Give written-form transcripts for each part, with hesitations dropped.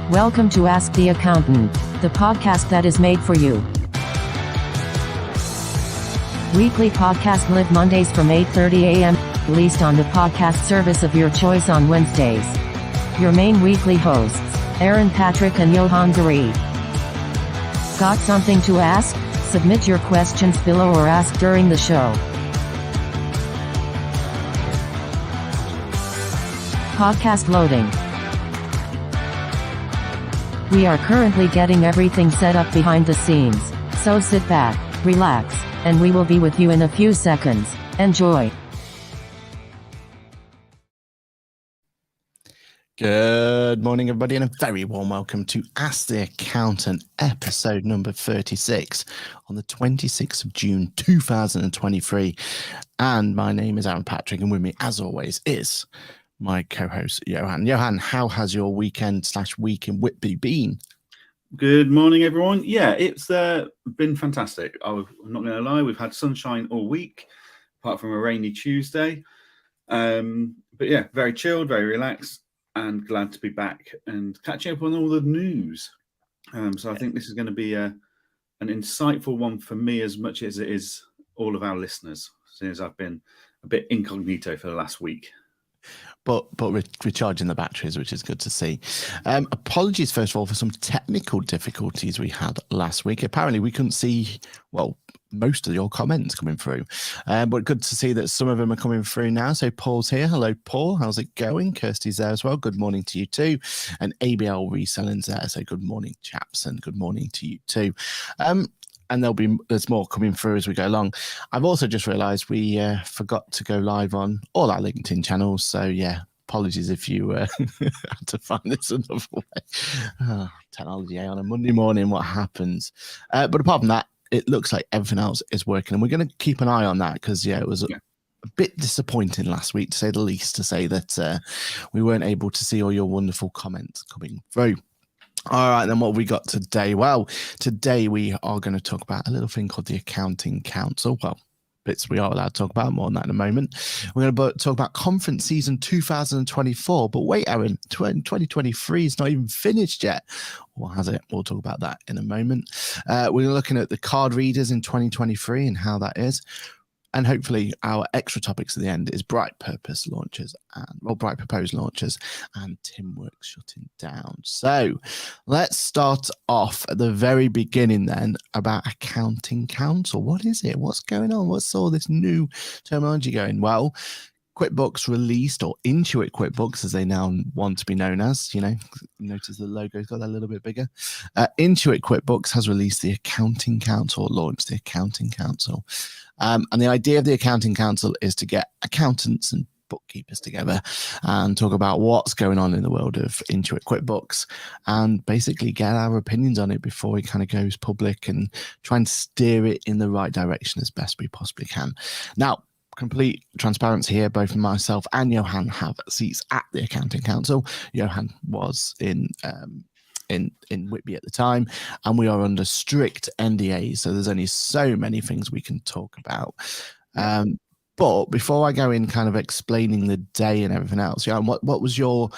Welcome to Ask the Accountant, the podcast that is made for you. Weekly podcast live Mondays from 8:30 a.m., released on the podcast service of your choice on Wednesdays. Your main weekly hosts, Aaron, Patrick, and Johann Gary. Got something to ask? Submit your questions below or ask during the show. Podcast loading. We are currently getting everything set up behind the scenes, so sit back, relax, and we will be with you in a few seconds. Enjoy. Good morning, everybody, and a very warm welcome to Ask the Accountant, episode number 36 on the 26th of June, 2023. And my name is Aaron Patrick, and with me, as always, is my co-host, Johann. Johann, how has your weekend/week in Whitby been? Good morning, everyone. Yeah, it's been fantastic. I'm not going to lie, we've had sunshine all week, apart from a rainy Tuesday. But yeah, very chilled, very relaxed, and glad to be back and catching up on all the news. So I think this is going to be an insightful one for me as much as it is all of our listeners, since I've been a bit incognito for the last week. But recharging the batteries, which is good to see. Apologies, first of all, for some technical difficulties we had last week. Apparently, we couldn't see, most of your comments coming through. But good to see that some of them are coming through now. So Paul's here. Hello, Paul. How's it going? Kirsty's there as well. Good morning to you too. And ABL Reselling's there. So good morning, chaps, and good morning to you too. And there's more coming through as we go along. I've also just realised we forgot to go live on all our LinkedIn channels. So yeah, apologies if you had to find this another way. Technology on a Monday morning, what happens? But apart from that, it looks like everything else is working, and we're going to keep an eye on that because it was a bit disappointing last week, to say the least, to say that we weren't able to see all your wonderful comments coming through. All right, then what have we got today? Well, today we are going to talk about a little thing called the Accounting Council. Well, bits we are allowed to talk about, more on that in a moment. We're going to talk about conference season 2024. But wait, Aaron, 2023 is not even finished yet. Or has it? We'll talk about that in a moment. We're looking at the card readers in 2023 and how that is. And hopefully our extra topics at the end is bright proposed launches and Teamwork shutting down. So let's start off at the very beginning then about Accounting Council. What is it? What's going on? What's all this new terminology going? Well, QuickBooks released, or Intuit QuickBooks, as they now want to be known as, notice the logo's got a little bit bigger. Intuit QuickBooks has released the Accounting Council, or launched the Accounting Council. And the idea of the Accounting Council is to get accountants and bookkeepers together and talk about what's going on in the world of Intuit QuickBooks and basically get our opinions on it before it kind of goes public and try and steer it in the right direction as best we possibly can. Now, complete transparency here, both myself and Johann have seats at the Accounting Council. Johann was in Whitby at the time, and we are under strict NDAs, so there's only so many things we can talk about. But before I go in kind of explaining the day and everything else, Johann, what was your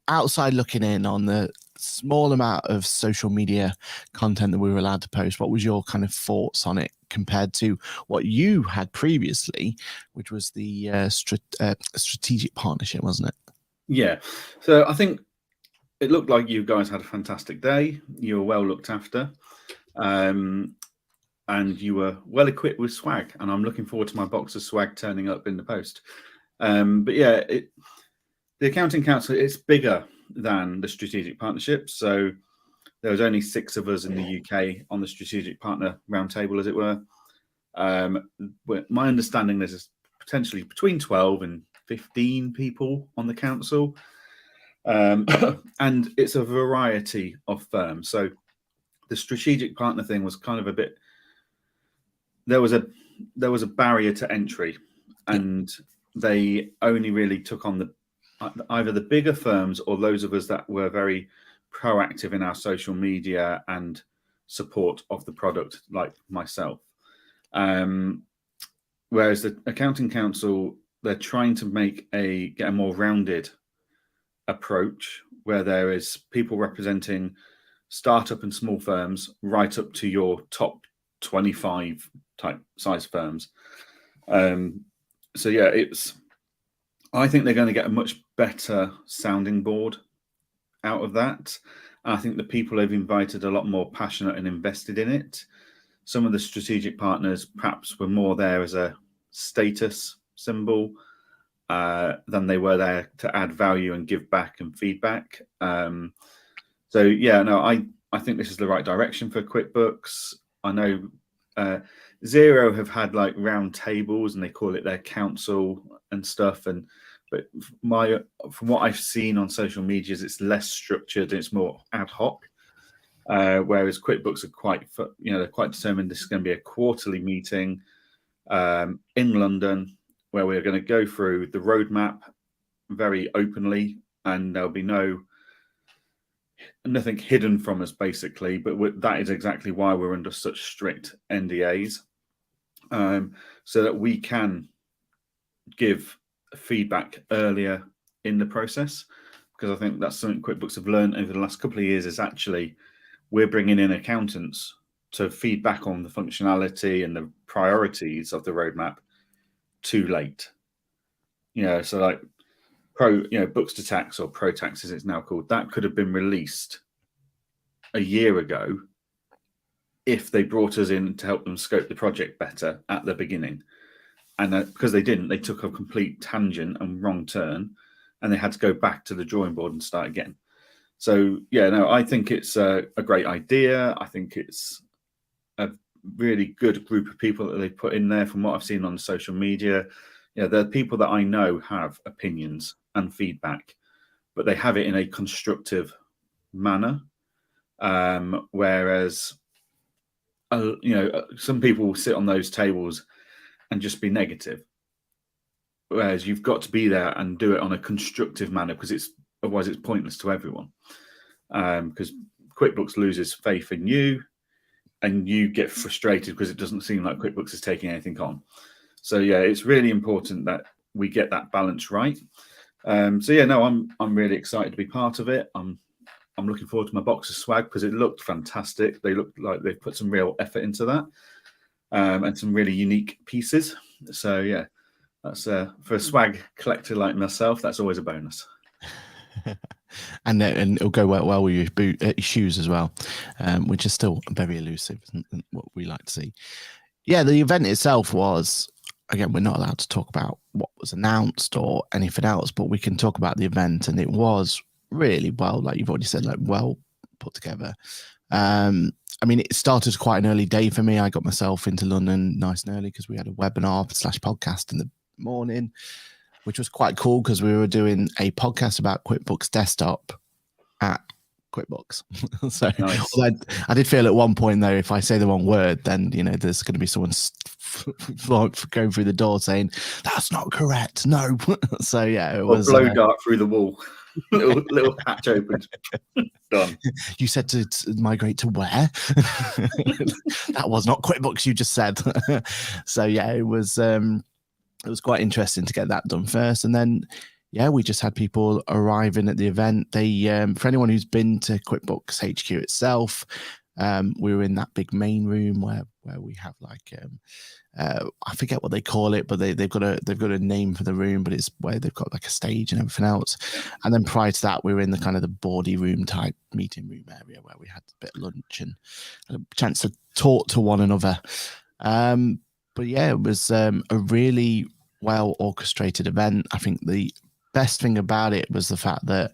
outside looking in on the small amount of social media content that we were allowed to post? What was your kind of thoughts on it compared to what you had previously, which was the strategic partnership, wasn't it? Yeah. So I think it looked like you guys had a fantastic day. You were well looked after. And you were well equipped with swag. And I'm looking forward to my box of swag turning up in the post. But yeah, the Accounting Council, it's bigger than the strategic partnership. So there was only 6 of us in the UK on the strategic partner roundtable, as it were. My understanding there's potentially between 12 and 15 people on the council. And it's a variety of firms. So the strategic partner thing was kind of a bit, there was a barrier to entry, and they only really took on either the bigger firms or those of us that were very proactive in our social media and support of the product, like myself. Whereas the Accounting Council, they're trying to get a more rounded approach where there is people representing startup and small firms right up to your top 25 type size firms. So yeah, I think they're going to get a much better sounding board out of that. I think the people they've invited are a lot more passionate and invested in it. Some of the strategic partners perhaps were more there as a status symbol than they were there to add value and give back and feedback. So yeah, no, I think this is the right direction for QuickBooks. I know Xero have had like round tables and they call it their council and stuff. But from what I've seen on social media, it's less structured. It's more ad hoc. Whereas QuickBooks are they're quite determined this is going to be a quarterly meeting in London where we're going to go through the roadmap very openly, and there'll be nothing hidden from us, basically. But that is exactly why we're under such strict NDAs, so that we can give feedback earlier in the process. Because I think that's something QuickBooks have learned over the last couple of years, is actually we're bringing in accountants to feedback on the functionality and the priorities of the roadmap too late. So like Books to Tax, or Pro Tax as it's now called, that could have been released a year ago if they brought us in to help them scope the project better at the beginning. And because they didn't, they took a complete tangent and wrong turn, and they had to go back to the drawing board and start again. So yeah, no, I think it's a great idea. I think it's a really good group of people that they put in there. From what I've seen on social media, the people that I know have opinions and feedback, but they have it in a constructive manner. Whereas, some people will sit on those tables and just be negative. Whereas you've got to be there and do it on a constructive manner, because otherwise it's pointless to everyone. Because QuickBooks loses faith in you, and you get frustrated because it doesn't seem like QuickBooks is taking anything on. So yeah, it's really important that we get that balance right. So yeah, no, I'm really excited to be part of it. I'm looking forward to my box of swag because it looked fantastic. They looked like they've put some real effort into that, and some really unique pieces. So yeah, that's for a swag collector like myself, that's always a bonus. And it'll go well with your shoes as well, which is still very elusive, and what we like to see. Yeah, the event itself was, again, we're not allowed to talk about what was announced or anything else, but we can talk about the event, and it was really well, like you've already said, like well put together. I mean, it started quite an early day for me. I got myself into London nice and early because we had a webinar / podcast in the morning, which was quite cool because we were doing a podcast about QuickBooks Desktop at QuickBooks. So nice. I did feel at one point, though, if I say the wrong word, then there's going to be someone going through the door saying that's not correct. No. So yeah, it was blow dart through the wall. little hatch opened. Done. You said to migrate to where? That was not QuickBooks, you just said. So yeah, it was quite interesting to get that done first, and then yeah, we just had people arriving at the event. They for anyone who's been to QuickBooks HQ itself, we were in that big main room where we have like I forget what they call it, but they've got a name for the room, but it's where they've got like a stage and everything else. And then prior to that, we were in the kind of the boardy room type meeting room area where we had a bit of lunch and a chance to talk to one another. But yeah, it was a really well orchestrated event. I think the best thing about it was the fact that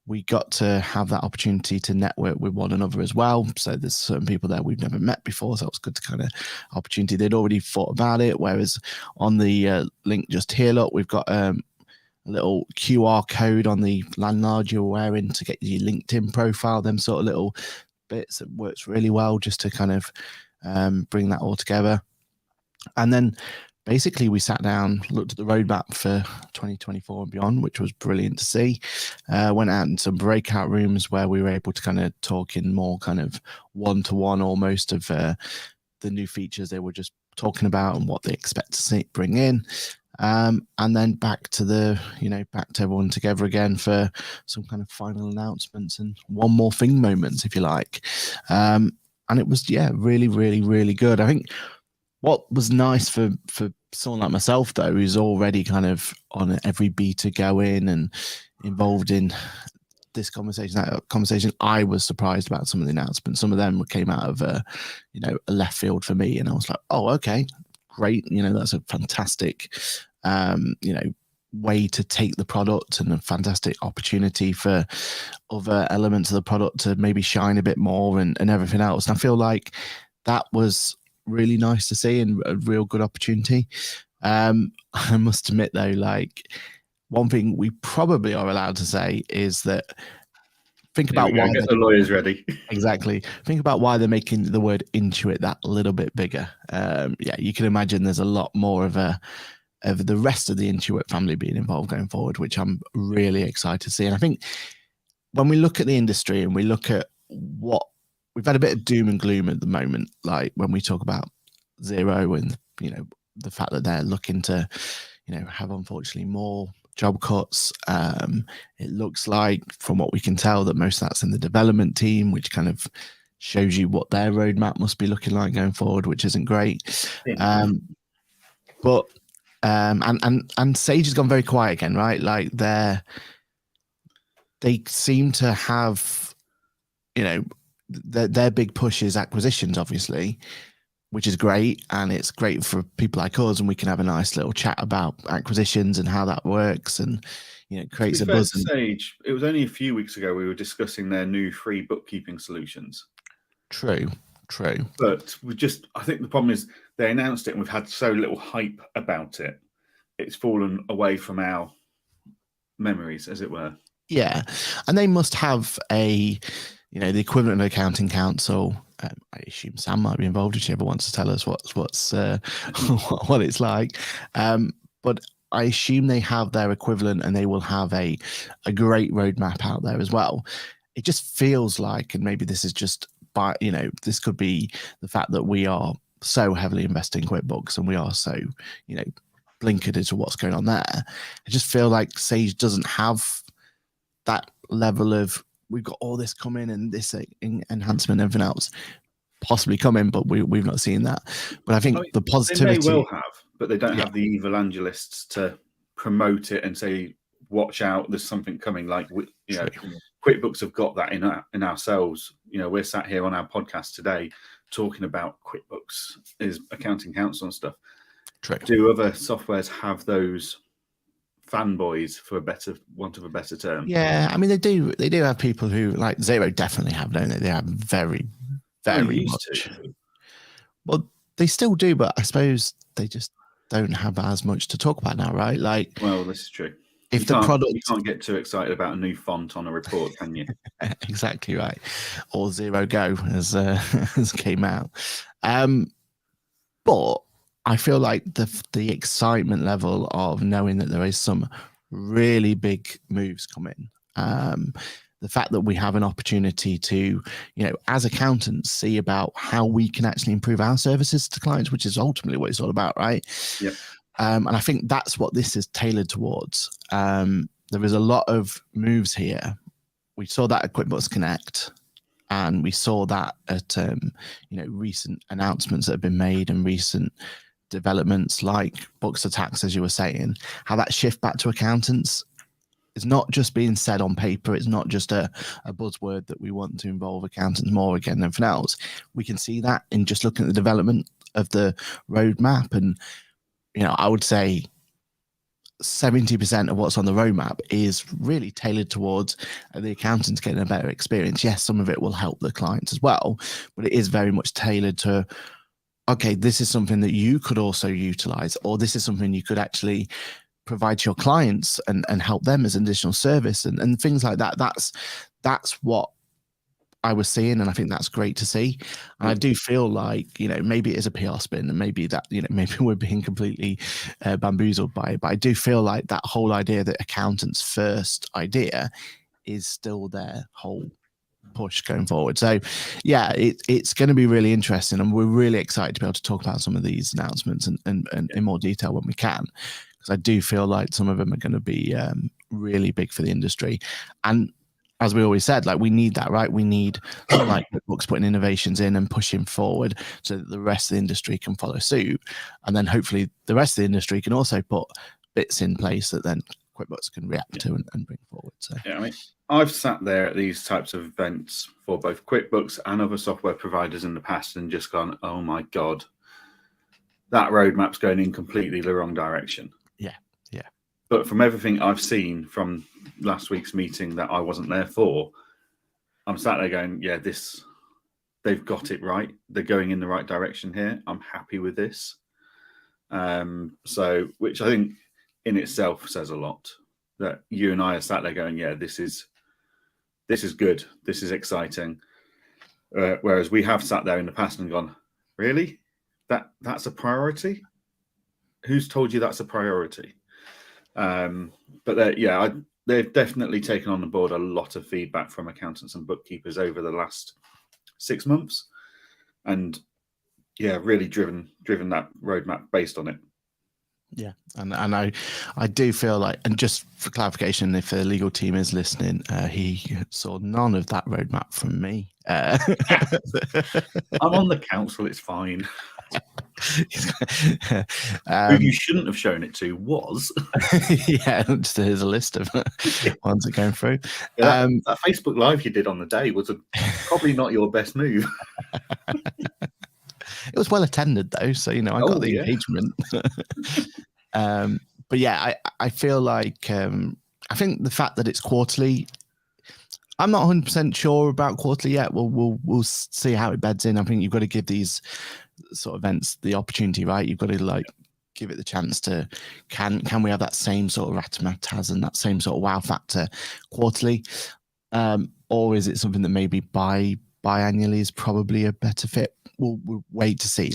we got to have that opportunity to network with one another as well. So there's certain people there we've never met before, so it was good to kind of opportunity. They'd already thought about it, whereas on the link just here, look, we've got a little QR code on the lanyard you're wearing to get your LinkedIn profile, them sort of little bits. It works really well just to kind of bring that all together. And then basically we sat down, looked at the roadmap for 2024 and beyond, which was brilliant to see. Went out in some breakout rooms where we were able to kind of talk in more kind of one-to-one almost of the new features they were just talking about and what they expect to see bring in. and then back to everyone together again for some kind of final announcements and one more thing moments, if you like. And it was, really, really, really good. I think what was nice for someone like myself, though, who's already kind of on every beta going and involved in this conversation, that conversation, I was surprised about some of the announcements. Some of them came out of a left field for me, and I was like, oh, okay, great. That's a fantastic way to take the product, and a fantastic opportunity for other elements of the product to maybe shine a bit more and everything else. And I feel like that was really nice to see and a real good opportunity. I must admit, though, like, one thing we probably are allowed to say is that think about why get the lawyers ready. Exactly. Think about why they're making the word Intuit that little bit bigger. You can imagine there's a lot more of the rest of the Intuit family being involved going forward, which I'm really excited to see. And I think when we look at the industry and we look at what we've had, a bit of doom and gloom at the moment, like when we talk about Xero and the fact that they're looking to have, unfortunately, more job cuts. It looks like, from what we can tell, that most of that's in the development team, which kind of shows you what their roadmap must be looking like going forward, which isn't great. But Sage has gone very quiet again, right? Like they seem to have, their big push is acquisitions, obviously, which is great, and it's great for people like us, and we can have a nice little chat about acquisitions and how that works, and it creates a buzz. Sage, it was only a few weeks ago we were discussing their new free bookkeeping solutions. True. But I think the problem is they announced it and we've had so little hype about it. It's fallen away from our memories, as it were. Yeah, and they must have the equivalent of accounting council. I assume Sam might be involved if she ever wants to tell us what's what it's like. But I assume they have their equivalent, and they will have a great roadmap out there as well. It just feels like, and maybe this is just this could be the fact that we are so heavily invested in QuickBooks and we are so blinkered into what's going on there. I just feel like Sage doesn't have that level of, we've got all this coming and this enhancement and everything else possibly coming, but we've not seen that. But I think the positivity... They may well have, but they don't have the evangelists to promote it and say, watch out, there's something coming. Like, QuickBooks have got that in ourselves. We're sat here on our podcast today talking about QuickBooks is accounting council and stuff. True. Do other softwares have those fanboys, for want of a better term? Yeah, I mean, they do have people who, like Xero, definitely have, don't they? They have very, very much. Well, they still do, but I suppose they just don't have as much to talk about now, right? Like, well, this is true. If the product, you can't get too excited about a new font on a report, can you? Exactly right. Or Xero Go as came out. But I feel like the excitement level of knowing that there is some really big moves coming. The fact that we have an opportunity to, as accountants, see about how we can actually improve our services to clients, which is ultimately what it's all about, right? Yep. And I think that's what this is tailored towards. There is a lot of moves here. We saw that at QuickBooks Connect, and we saw that at recent announcements that have been made and recent developments like Books to Tax, as you were saying, how that shift back to accountants is not just being said on paper. It's not just a buzzword that we want to involve accountants more again than anything else. We can see that in just looking at the development of the roadmap. And I would say 70% of what's on the roadmap is really tailored towards the accountants getting a better experience. Yes, some of it will help the clients as well, but it is very much tailored to, okay, this is something that you could also utilize, or this is something you could actually provide to your clients and help them as an additional service and things like that. That's what I was seeing, and I think that's great to see. And I do feel like, maybe it is a PR spin, and maybe that, maybe we're being completely bamboozled by it, but I do feel like that whole idea that accountants first idea is still their whole push going forward. So yeah, it's going to be really interesting, and we're really excited to be able to talk about some of these announcements and in more detail when we can. because I do feel like some of them are going to be really big for the industry. And as we always said, like we need that, right? We need something like QuickBooks putting innovations in and pushing forward so that the rest of the industry can follow suit. And then hopefully the rest of the industry can also put bits in place that then QuickBooks can react to and bring forward. So yeah, I mean, I've sat there at these types of events for both QuickBooks and other software providers in the past and just gone, oh my God, that roadmap's going in completely the wrong direction. Yeah. But from everything I've seen from last week's meeting that I wasn't there for, I'm sat there going, yeah, they've got it right. They're going in the right direction here. I'm happy with this. So, which I think in itself says a lot, that you and I are sat there going, yeah, this is good. This is exciting. Whereas we have sat there in the past and gone, really? That's a priority? Who's told you that's a priority? But they've definitely taken on board a lot of feedback from accountants and bookkeepers over the last 6 months, and really driven that roadmap based on it. Yeah, and I do feel like, and just for clarification, if the legal team is listening, he saw none of that roadmap from me. I'm on the council, it's fine. Who you shouldn't have shown it to was yeah, just here's a list of ones that going through. That Facebook Live you did on the day was probably not your best move. It was well attended though, so I got the engagement. But yeah, I feel like I think the fact that it's quarterly, I'm not 100% sure about quarterly yet. We'll see how it beds in. I think you've got to give these sort of events the opportunity, right? You've got to give it the chance to can we have that same sort of razzmatazz and that same sort of wow factor quarterly, or is it something that maybe biannually is probably a better fit? We'll wait to see.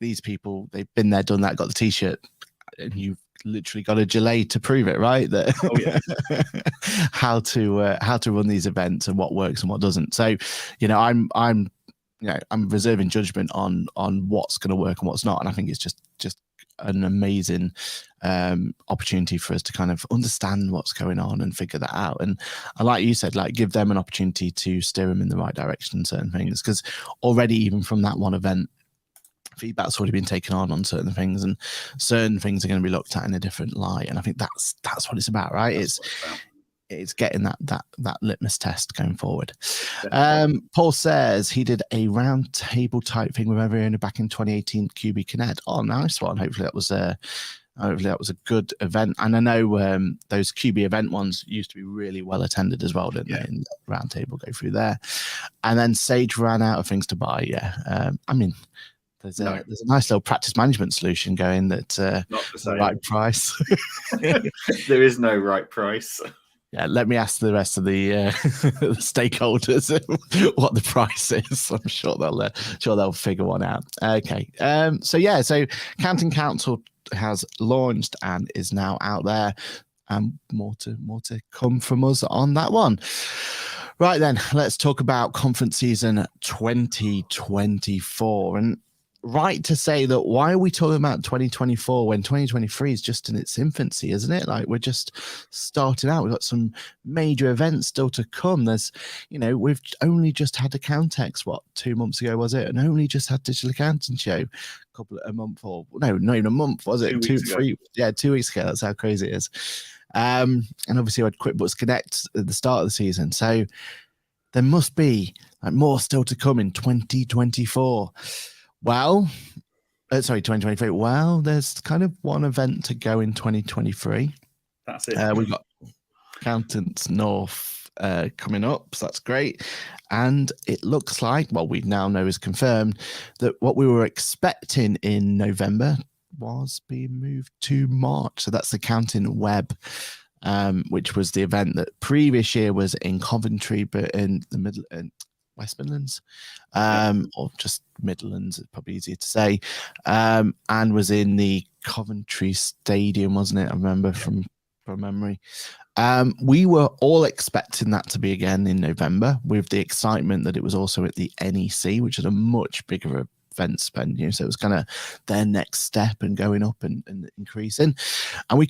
These people, they've been there, done that, got the t-shirt, and you've literally got a delay to prove it, right? That how to run these events and what works and what doesn't. So I'm reserving judgment on what's going to work and what's not, and I think it's just an amazing opportunity for us to kind of understand what's going on and figure that out. And like you said, give them an opportunity to steer them in the right direction in certain things, because already even from that one event, feedback's already been taken on certain things, and certain things are going to be looked at in a different light. And I think that's what it's about, right? It's getting that litmus test going forward. Paul says he did a round table type thing with every owner back in 2018 QB Connect. Oh, nice one. Hopefully that was a good event. And I know those QB event ones used to be really well attended as well, didn't they? In the round table, go through there. And then Sage ran out of things to buy. Yeah. I mean, there's a nice little practice management solution going that's not the right price. There is no right price. Yeah, let me ask the rest of the stakeholders what the price is. I'm sure they'll figure one out. Okay. So Accounting Council has launched and is now out there, and more to come from us on that one. Right then, let's talk about conference season 2024. And right to say that, why are we talking about 2024 when 2023 is just in its infancy, isn't it? We're just starting out. We've got some major events still to come. There's, we've only just had Accountex, 2 months ago, was it? And only just had Digital Accounting Show a month, or no, not even a month, was it? 2 weeks ago. That's how crazy it is. And obviously we had QuickBooks Connect at the start of the season. So there must be more still to come in 2024. Well, 2023. Well, there's kind of one event to go in 2023. That's it. We've got Accountants North coming up, so that's great. And it looks like, we now know is confirmed, that what we were expecting in November was being moved to March. So that's Accounting Web, which was the event that previous year was in Coventry, but in the West Midlands, or just Midlands, it's probably easier to say, and was in the Coventry Stadium, wasn't it? I remember from memory. We were all expecting that to be again in November, with the excitement that it was also at the NEC, which is a much bigger event spend. So it was kind of their next step and going up and increasing. And we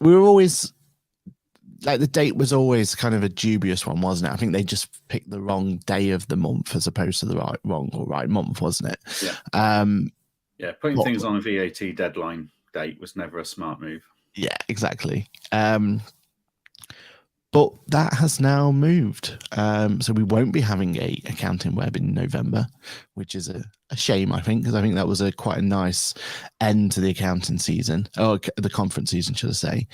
were always like, the date was always kind of a dubious one, wasn't it? I think they just picked the wrong day of the month as opposed to the right month, wasn't it? Yeah. Putting things on a VAT deadline date was never a smart move. Yeah, exactly. But that has now moved. So we won't be having a accounting web in November, which is a shame, I think, because I think that was quite a nice end to the accounting season, or the conference season, should I say.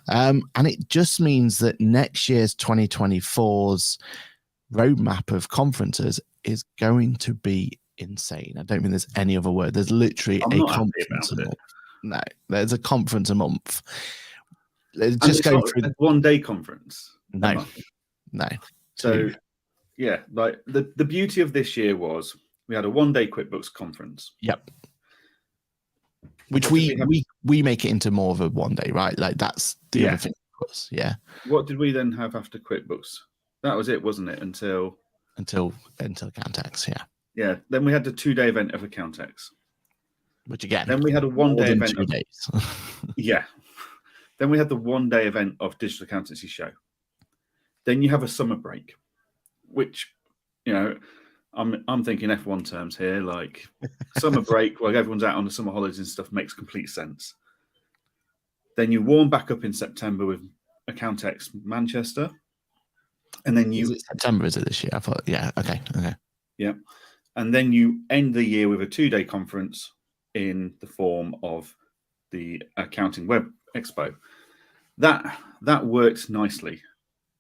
And it just means that next year's 2024's roadmap of conferences is going to be insane. I don't think there's any other word. There's literally a conference a month. No, there's a conference a month. Just going through a one-day conference. No. So, yeah, like the beauty of this year was we had a one-day QuickBooks conference. Yep. Which we make it into more of a one day, right? Like that's the other thing for us. Yeah. What did we then have after QuickBooks? That was it, wasn't it? Until Accountex, yeah. Yeah. Then we had the 2-day event of Accountex. Which again, then we had a one-day event. 2 days. Yeah. Then we had the one-day event of Digital Accountancy Show. Then you have a summer break, which, I'm thinking F1 terms here, like summer break, like everyone's out on the summer holidays and stuff, makes complete sense. Then you warm back up in September with Accountex Manchester. And then Is it September, is it this year? I thought, yeah, okay. Yeah. And then you end the year with a 2-day conference in the form of the Accounting Web Expo. That worked nicely.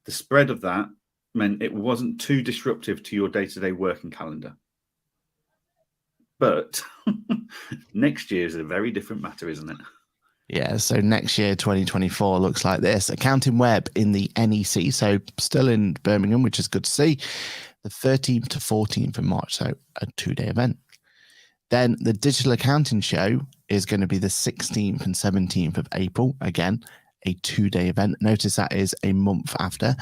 The spread of that meant it wasn't too disruptive to your day-to-day working calendar. But next year is a very different matter, isn't it? Yeah, so next year, 2024, looks like this. Accounting Web in the NEC, so still in Birmingham, which is good to see. The 13th to 14th of March, so a 2-day event. Then the Digital Accounting Show is going to be the 16th and 17th of April. Again, a 2-day event. Notice that is a month after.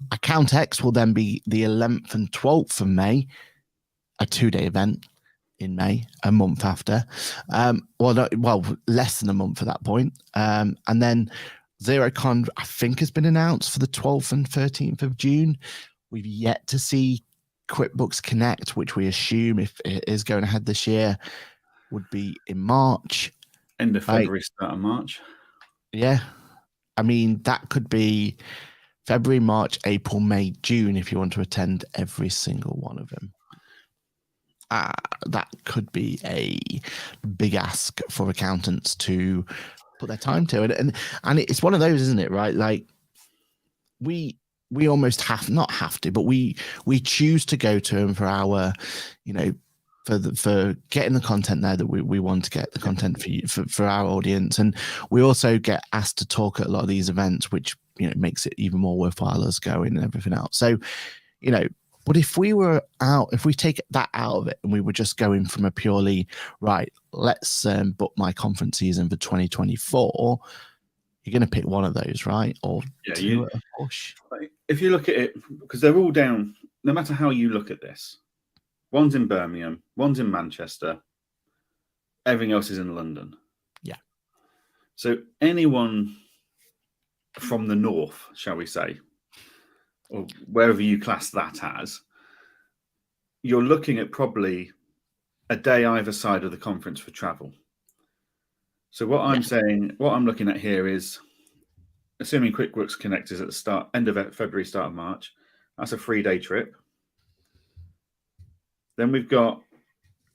Accountex will then be the 11th and 12th of May, a 2-day event in May, a month after. Less than a month at that point. And then XeroCon, I think, has been announced for the 12th and 13th of June. We've yet to see QuickBooks Connect, which we assume, if it is going ahead this year, would be in March. End of February, start of March. Yeah. I mean, that could be February, March, April, May, June, if you want to attend every single one of them. That could be a big ask for accountants to put their time to. And it's one of those, isn't it, right? Like, we almost not have to, but we choose to go to them for our, for getting the content there that we want to get the content for our audience. And we also get asked to talk at a lot of these events, which, makes it even more worthwhile us going and everything else. So, but if we take that out of it and we were just going from a purely, right, let's book my conference season for 2024, you're going to pick one of those, right? Or two at a push. If you look at it, because they're all down, no matter how you look at this, one's in Birmingham, one's in Manchester, everything else is in London. Yeah. So anyone from the north, shall we say, or wherever you class that as, you're looking at probably a day either side of the conference for travel. So what I'm looking at here is, assuming QuickBooks Connect is at the end of February, start of March, that's a 3-day trip. Then we've got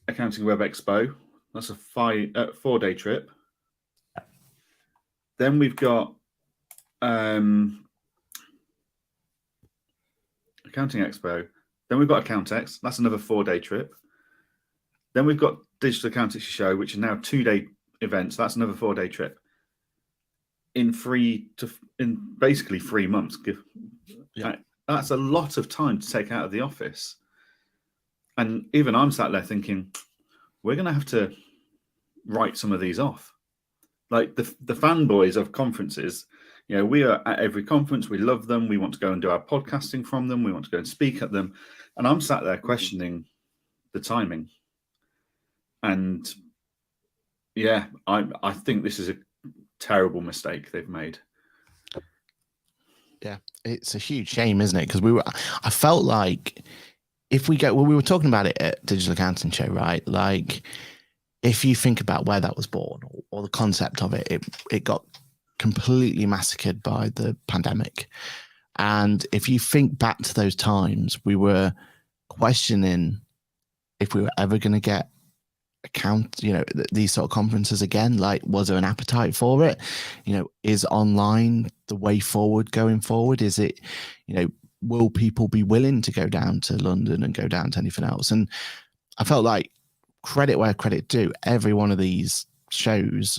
Accounting Web Expo, that's a 4-day trip. Then we've got Accounting Expo. Then we've got Accountex, that's another 4-day trip. Then we've got Digital Accountancy Show, which are now 2-day events. That's another 4-day trip in basically 3 months. That's a lot of time to take out of the office. And even I'm sat there thinking, we're going to have to write some of these off. Like the fanboys of conferences, we are at every conference. We love them. We want to go and do our podcasting from them. We want to go and speak at them. And I'm sat there questioning the timing. And yeah, I think this is a terrible mistake they've made. Yeah, it's a huge shame, isn't it? Because I felt like if we go, well, we were talking about it at Digital Accounting Show, right? Like, if you think about where that was born or the concept of it, it got completely massacred by the pandemic. And if you think back to those times, we were questioning if we were ever going to get these sort of conferences again. Like, was there an appetite for it? Is online the way forward going forward? Is it, will people be willing to go down to London and go down to anything else? And I felt like, credit where credit due, every one of these shows,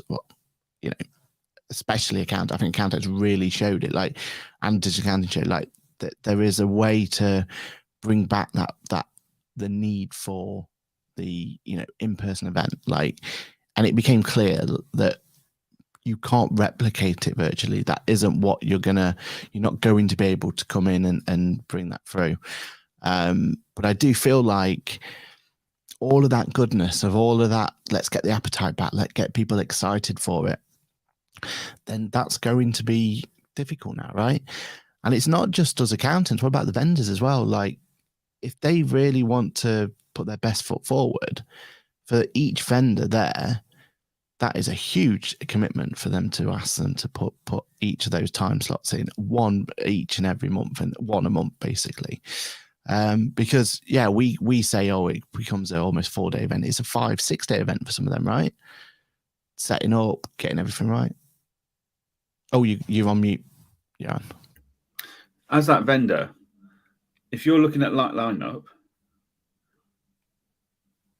especially I think Accountex really showed it, like, and Digital Accounting Show, like, that there is a way to bring back that the need for the in-person event, like, and it became clear that you can't replicate it virtually. That isn't what you're not going to be able to come in and bring that through. But I do feel like all of that goodness of all of that, let's get the appetite back, let's get people excited for it, then that's going to be difficult now, right? And it's not just us accountants. What about the vendors as well? Like, if they really want to put their best foot forward, for each vendor there, that is a huge commitment for them to ask them to put each of those time slots in, one each and every month, and one a month basically. Because we say, it becomes an almost 4-day event. It's a 5-6 day event for some of them, right? Setting up, getting everything right. Oh, you're on mute, yeah. As that vendor, if you're looking at lineup,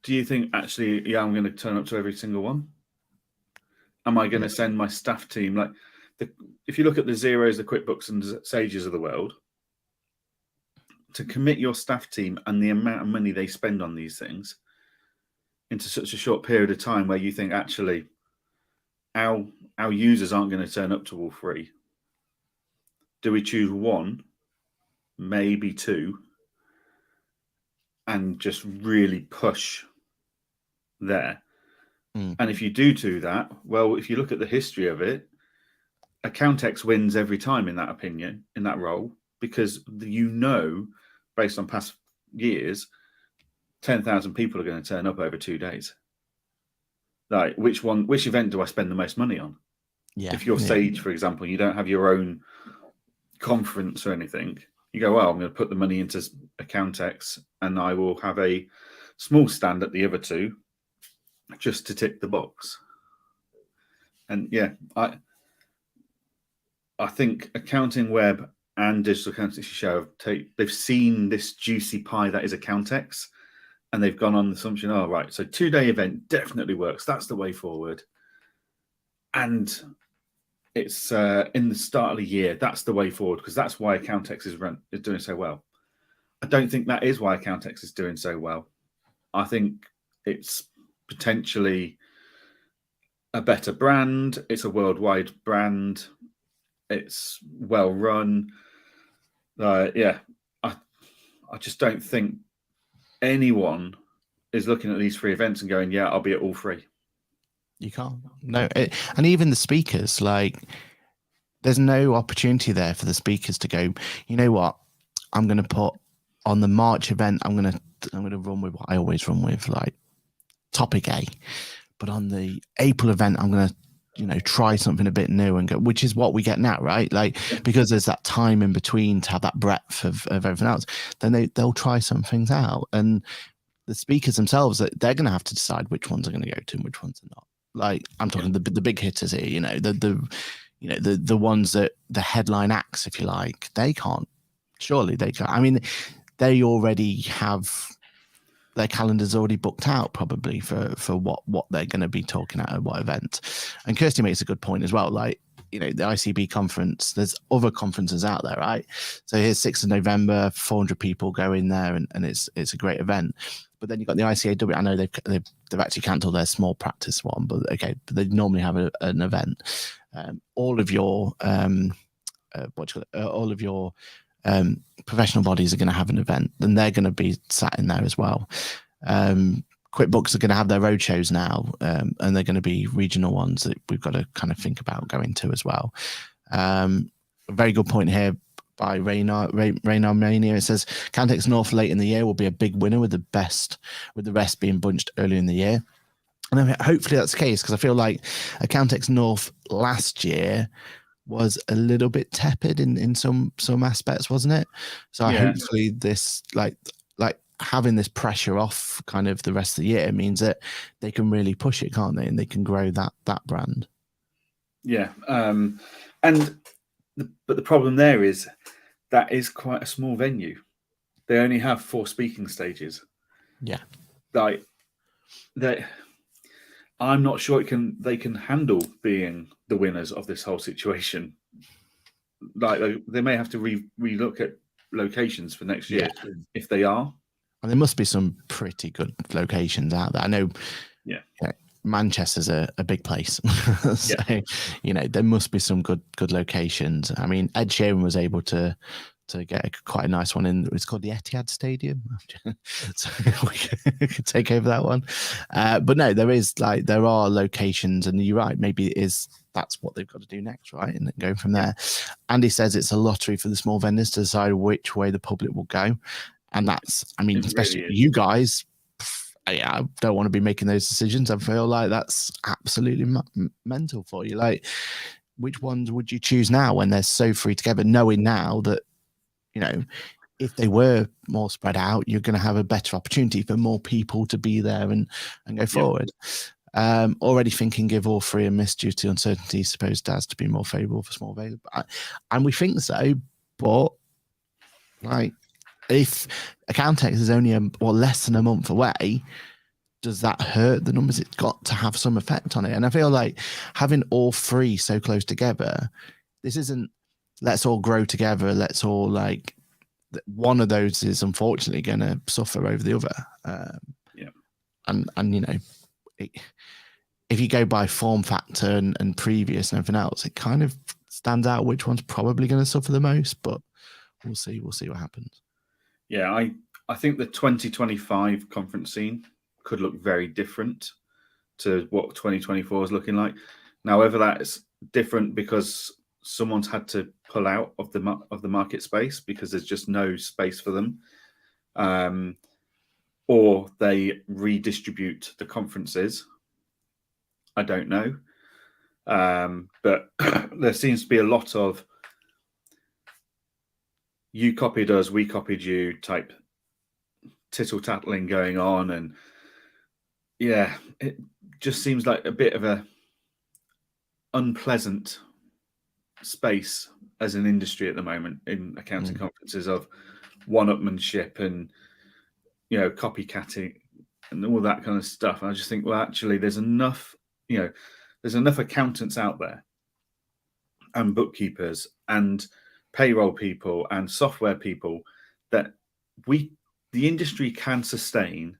do you think actually, I'm going to turn up to every single one? Am I going to send my staff team? Like, if you look at the Xeros, the QuickBooks, and Sages of the world, to commit your staff team and the amount of money they spend on these things into such a short period of time, where you think actually our users aren't going to turn up to all three. Do we choose one, maybe two, and just really push there? And if you do that, well, if you look at the history of it, Accountex wins every time in that opinion, in that role, because based on past years, 10,000 people are going to turn up over 2 days. Like, which event do I spend the most money on? Yeah. If you're Sage, for example, you don't have your own conference or anything, you go, well, I'm going to put the money into Accountex and I will have a small stand at the other two just to tick the box. And I think Accounting Web and Digital Accountancy Show they've seen this juicy pie that is Accountex, and they've gone on the assumption, right, so 2-day event definitely works. That's the way forward. And it's in the start of the year, that's the way forward, because that's why Accountex is doing so well. I don't think that is why Accountex is doing so well. I think it's potentially a better brand. It's a worldwide brand. It's well run. I just don't think anyone is looking at these 3 events and going, I'll be at all 3. You can't. No, and even the speakers, like, there's no opportunity there for the speakers to go, you know what, I'm going to put on the March event, I'm going to run with what I always run with, like topic A. But on the April event, I'm going to, try something a bit new and go, which is what we get now, right? Like, because there's that time in between to have that breadth of everything else, then they'll try some things out. And the speakers themselves, they're going to have to decide which ones are going to go to and which ones are not. Like, I'm talking the big hitters here, the ones that the headline acts, if you like, they can't. Surely they can't. I mean, they already have their calendars already booked out probably for what they're going to be talking at what event. And Kirsty makes a good point as well. Like, the ICB conference, there's other conferences out there, right? So here's 6th of November, 400 people go in there, and it's a great event. But then you've got the ICAW. I know they've actually cancelled their small practice one, but they normally have an event. All of your all of your professional bodies are going to have an event, and they're going to be sat in there as well. QuickBooks are going to have their road shows now, and they're going to be regional ones that we've got to kind of think about going to as well. A very good point here by Raynar Mania. It says Cantex North late in the year will be a big winner with the rest being bunched earlier in the year. And I mean, hopefully that's the case, because I feel like Accountex North last year was a little bit tepid in some aspects, wasn't it? So hopefully this like having this pressure off kind of the rest of the year means that they can really push it, can't they? And they can grow that brand. Yeah. But the problem there is that is quite a small venue. They only have 4 speaking stages. Yeah. Like that. I'm not sure they can handle being the winners of this whole situation. Like they may have to relook at locations for next year if they are. And there must be some pretty good locations out there. I know. Yeah. Manchester's a big place. So, there must be some good locations. I mean, Ed Sheeran was able to get quite a nice one in. It's called the Etihad Stadium. So we could take over that one. But no, there are locations, and you're right. Maybe that's what they've got to do next, right? And then go from there. Andy says it's a lottery for the small vendors to decide which way the public will go. And especially really you guys, I don't want to be making those decisions. I feel like that's absolutely mental for you. Like, which ones would you choose now when they're so free together, knowing now that, if they were more spread out, you're going to have a better opportunity for more people to be there and go forward. Already thinking give all 3 a miss due to uncertainty, supposed as to be more favourable for small value. And we think so, but like, if Accountex is only less than a month away, does that hurt the numbers? It's got to have some effect on it. And I feel like having all 3 so close together, this isn't let's all grow together. Let's all one of those is unfortunately going to suffer over the other. If you go by form factor and previous and everything else, it kind of stands out which one's probably going to suffer the most. But we'll see what happens. Yeah, I think the 2025 conference scene could look very different to what 2024 is looking like. Now, whether that is different because someone's had to pull out of the market space because there's just no space for them, or they redistribute the conferences, I don't know. But there seems to be a lot of you copied us, we copied you type tittle-tattling going on. And yeah, it just seems like a bit of a unpleasant space as an industry at the moment in accounting conferences of one-upmanship and, copycatting and all that kind of stuff. And I just think, well, actually, there's enough accountants out there and bookkeepers and payroll people and software people that the industry can sustain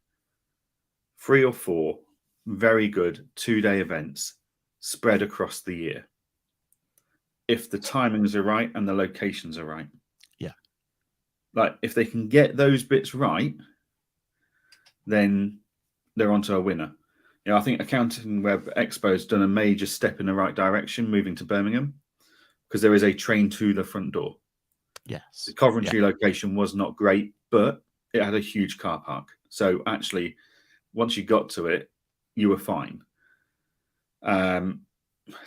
3 or 4 very good 2-day events spread across the year if the timings are right and the locations are right. Yeah. Like, if they can get those bits right, then they're onto a winner. I think Accounting Web Expo has done a major step in the right direction, moving to Birmingham, because there is a train to the front door. Yes. The Coventry location was not great, but it had a huge car park. So actually, once you got to it, you were fine.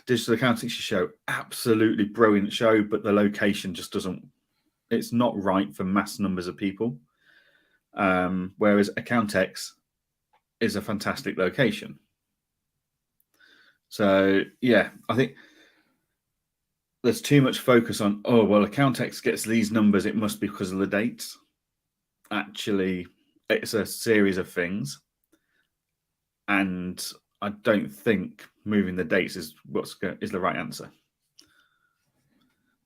Digital Accountancy Show, absolutely brilliant show, but the location just it's not right for mass numbers of people. Whereas Accountex is a fantastic location. So yeah, I think there's too much focus on, Accountex gets these numbers, it must be because of the dates. Actually, it's a series of things. And I don't think moving the dates is the right answer.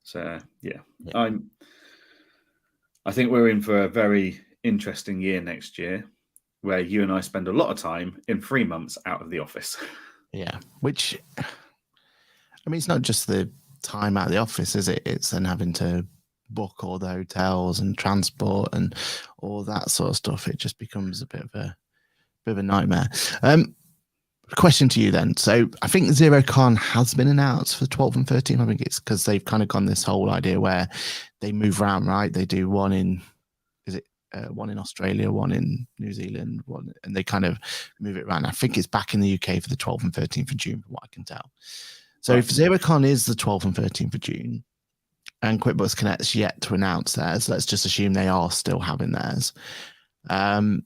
So yeah. I think we're in for a very interesting year next year, where you and I spend a lot of time in 3 months out of the office. Yeah, which, it's not just the time out of the office, is it? It's then having to book all the hotels and transport and all that sort of stuff. It just becomes a bit of bit of a nightmare. Question to you then. So I think ZeroCon has been announced for 12 and 13. I think it's because they've kind of gone this whole idea where they move around, right? They do one in, one in Australia, one in New Zealand, and they kind of move it around. I think it's back in the UK for the 12th and 13th of June, from what I can tell. So if ZeroCon is the 12th and 13th of June, and QuickBooks Connect's yet to announce theirs, let's just assume they are still having theirs. And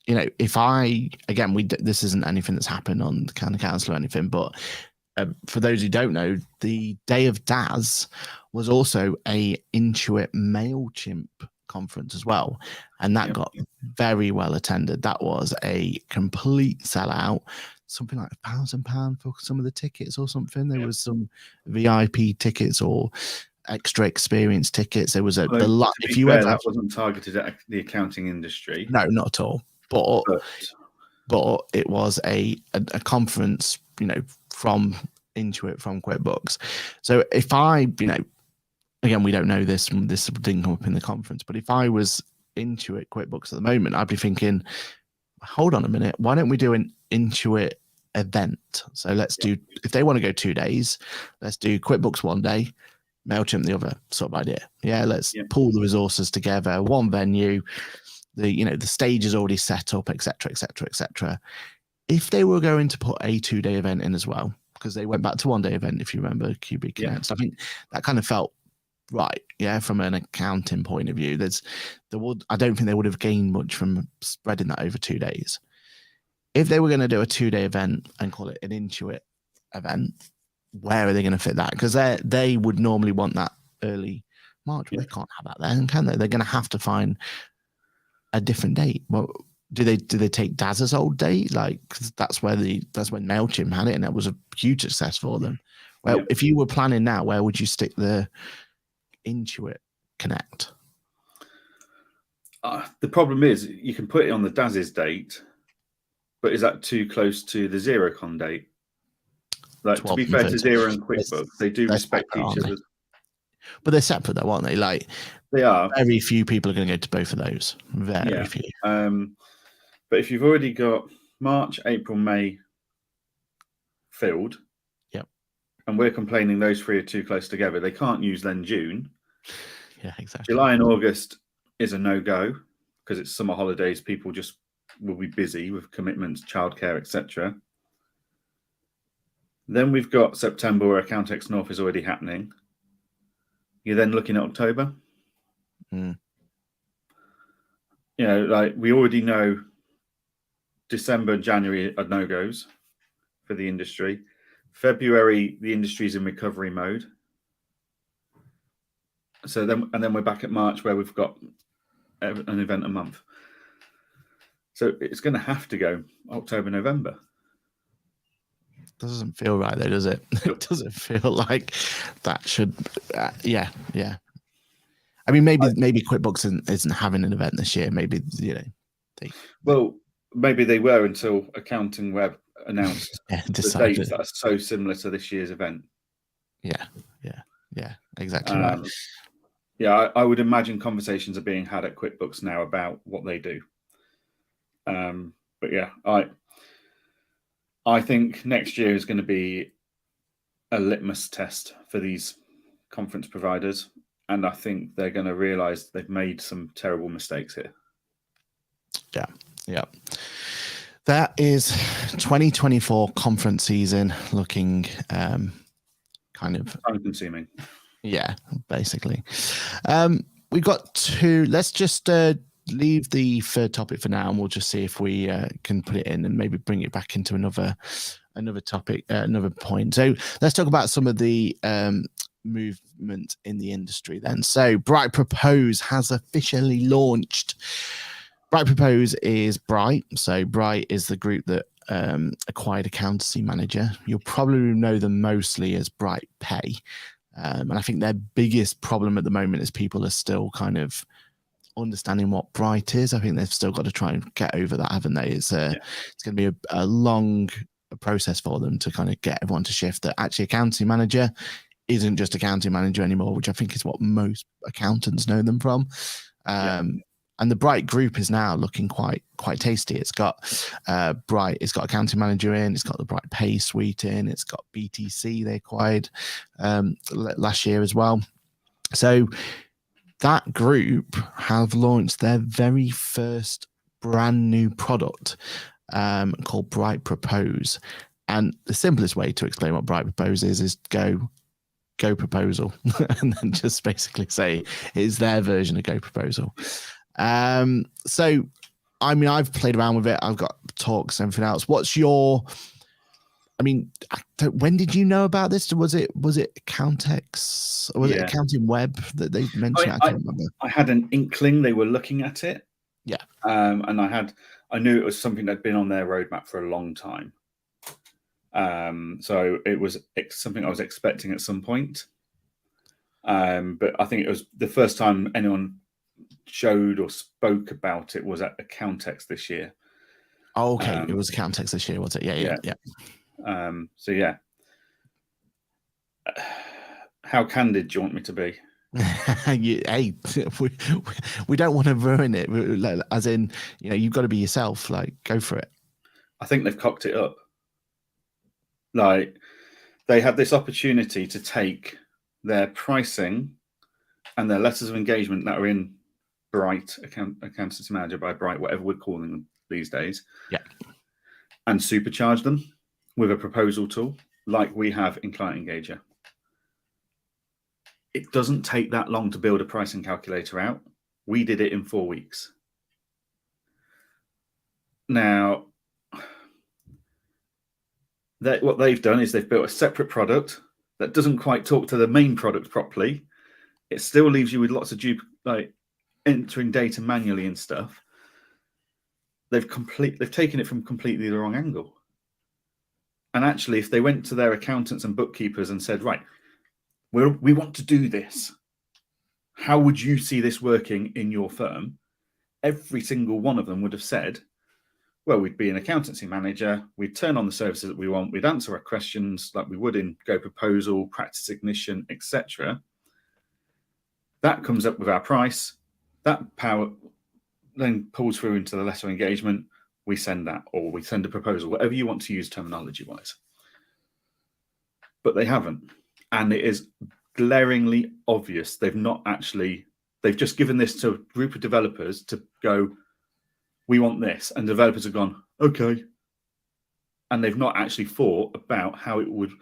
if this isn't anything that's happened on the Khan Council or anything, but for those who don't know, the Day of DAS was also a Intuit MailChimp conference as well, and that got very well attended. That was a complete sellout, something like £1,000 for some of the tickets or something. There was some VIP tickets or extra experience tickets. There was a lot. If you ever, that wasn't targeted at the accounting industry. No, not at all. But it was a conference, from Intuit, from QuickBooks. So if I, again, we don't know this didn't come up in the conference, but if I was Intuit QuickBooks at the moment, I'd be thinking, hold on a minute, why don't we do an Intuit event? So let's do, if they want to go 2 days, let's do QuickBooks one day, MailChimp the other, sort of idea. Yeah, let's pull the resources together, one venue. The stage is already set up, etc., etc., etc. If they were going to put a 2-day event in as well, because they went back to 1-day event, if you remember QB Connect, I think that kind of felt right. Yeah, from an accounting point of view, I don't think they would have gained much from spreading that over 2 days. If they were going to do a 2-day event and call it an Intuit event, where are they going to fit that? Because they would normally want that early March. But they can't have that then, can they? They're going to have to find a different date. Well, do they take Daz's old date? Like, 'cause that's when MailChimp had it, and it was a huge success for them. Well, if you were planning now, where would you stick the Intuit Connect? The problem is you can put it on the Daz's date, but is that too close to the ZeroCon date? Like, to be fair to Xero and QuickBooks, they do respect each other. But they're separate though, aren't they? Like, they are. Very few people are going to go to both of those. Very few. But if you've already got March, April, May filled, and we're complaining those three are too close together, they can't use then June. Yeah, exactly. July and August is a no-go because it's summer holidays. People just will be busy with commitments, childcare, etc. Then we've got September, where Accountex North is already happening. You're then looking at October. Like, we already know December and January are no-goes for the industry. February, the industry's in recovery mode. So then we're back at March, where we've got an event a month. So it's going to have to go October, November. Doesn't feel right though, does it? It doesn't feel like that should. Yeah. I mean, maybe QuickBooks isn't having an event this year. Maybe maybe they were until Accounting Web announced the dates that are so similar to this year's event. Yeah, exactly right. I would imagine conversations are being had at QuickBooks now about what they do. But yeah, I think next year is going to be a litmus test for these conference providers, and I think they're going to realize they've made some terrible mistakes here. Yeah. That is 2024 conference season looking kind of time-consuming. Yeah, basically. We've got two. Let's just leave the third topic for now, and we'll just see if we can put it in and maybe bring it back into another topic, another point. So let's talk about some of the movement in the industry then. So Bright Propose has officially launched. Bright Propose is Bright. So Bright is the group that acquired Accountancy Manager. You'll probably know them mostly as Bright Pay. And I think their biggest problem at the moment is people are still kind of understanding what Bright is. I think they've still got to try and get over that, haven't they? It's going to be a long process for them to kind of get everyone to shift that actually Accounting Manager isn't just Accounting Manager anymore, which I think is what most accountants know them from. And the Bright group is now looking quite tasty. It's got Bright. It's got Accounting Manager in. It's got the Bright Pay suite in. It's got BTC they acquired last year as well. So that group have launched their very first brand new product called Bright Propose. And the simplest way to explain what Bright Propose is go proposal, and then just basically say it's their version of go proposal. So, I mean, I've played around with it. I've got talks and everything else. What's your? I mean, when did you know about this? Was it Accountex or was it Accounting Web that they mentioned? I can't remember. I had an inkling they were looking at it. Yeah. And I knew it was something that'd been on their roadmap for a long time. So it was something I was expecting at some point. But I think it was the first time anyone showed or spoke about it was at Accountex this year. Oh, okay. It was Accountex this year, was it? Yeah. So yeah. How candid do you want me to be? Hey, we don't want to ruin it. As in, you've got to be yourself. Like, go for it. I think they've cocked it up. Like, they had this opportunity to take their pricing and their letters of engagement that are in Bright, Accountancy Manager by Bright, whatever we're calling them these days, and supercharge them with a proposal tool like we have in Client Engager. It doesn't take that long to build a pricing calculator out. We did it in 4 weeks. Now, what they've done is they've built a separate product that doesn't quite talk to the main product properly. It still leaves you with lots of entering data manually and stuff. They've taken it from completely the wrong angle. And actually, if they went to their accountants and bookkeepers and said, right, we want to do this, how would you see this working in your firm? Every single one of them would have said, well, we'd be an accountancy manager, we'd turn on the services that we want, we'd answer our questions like we would in Go Proposal, Practice Ignition, etc. That comes up with our price. That power then pulls through into the letter of engagement. We send that, or we send a proposal, whatever you want to use terminology-wise. But they haven't. And it is glaringly obvious they've just given this to a group of developers to go, we want this. And developers have gone, okay. And they've not actually thought about how it would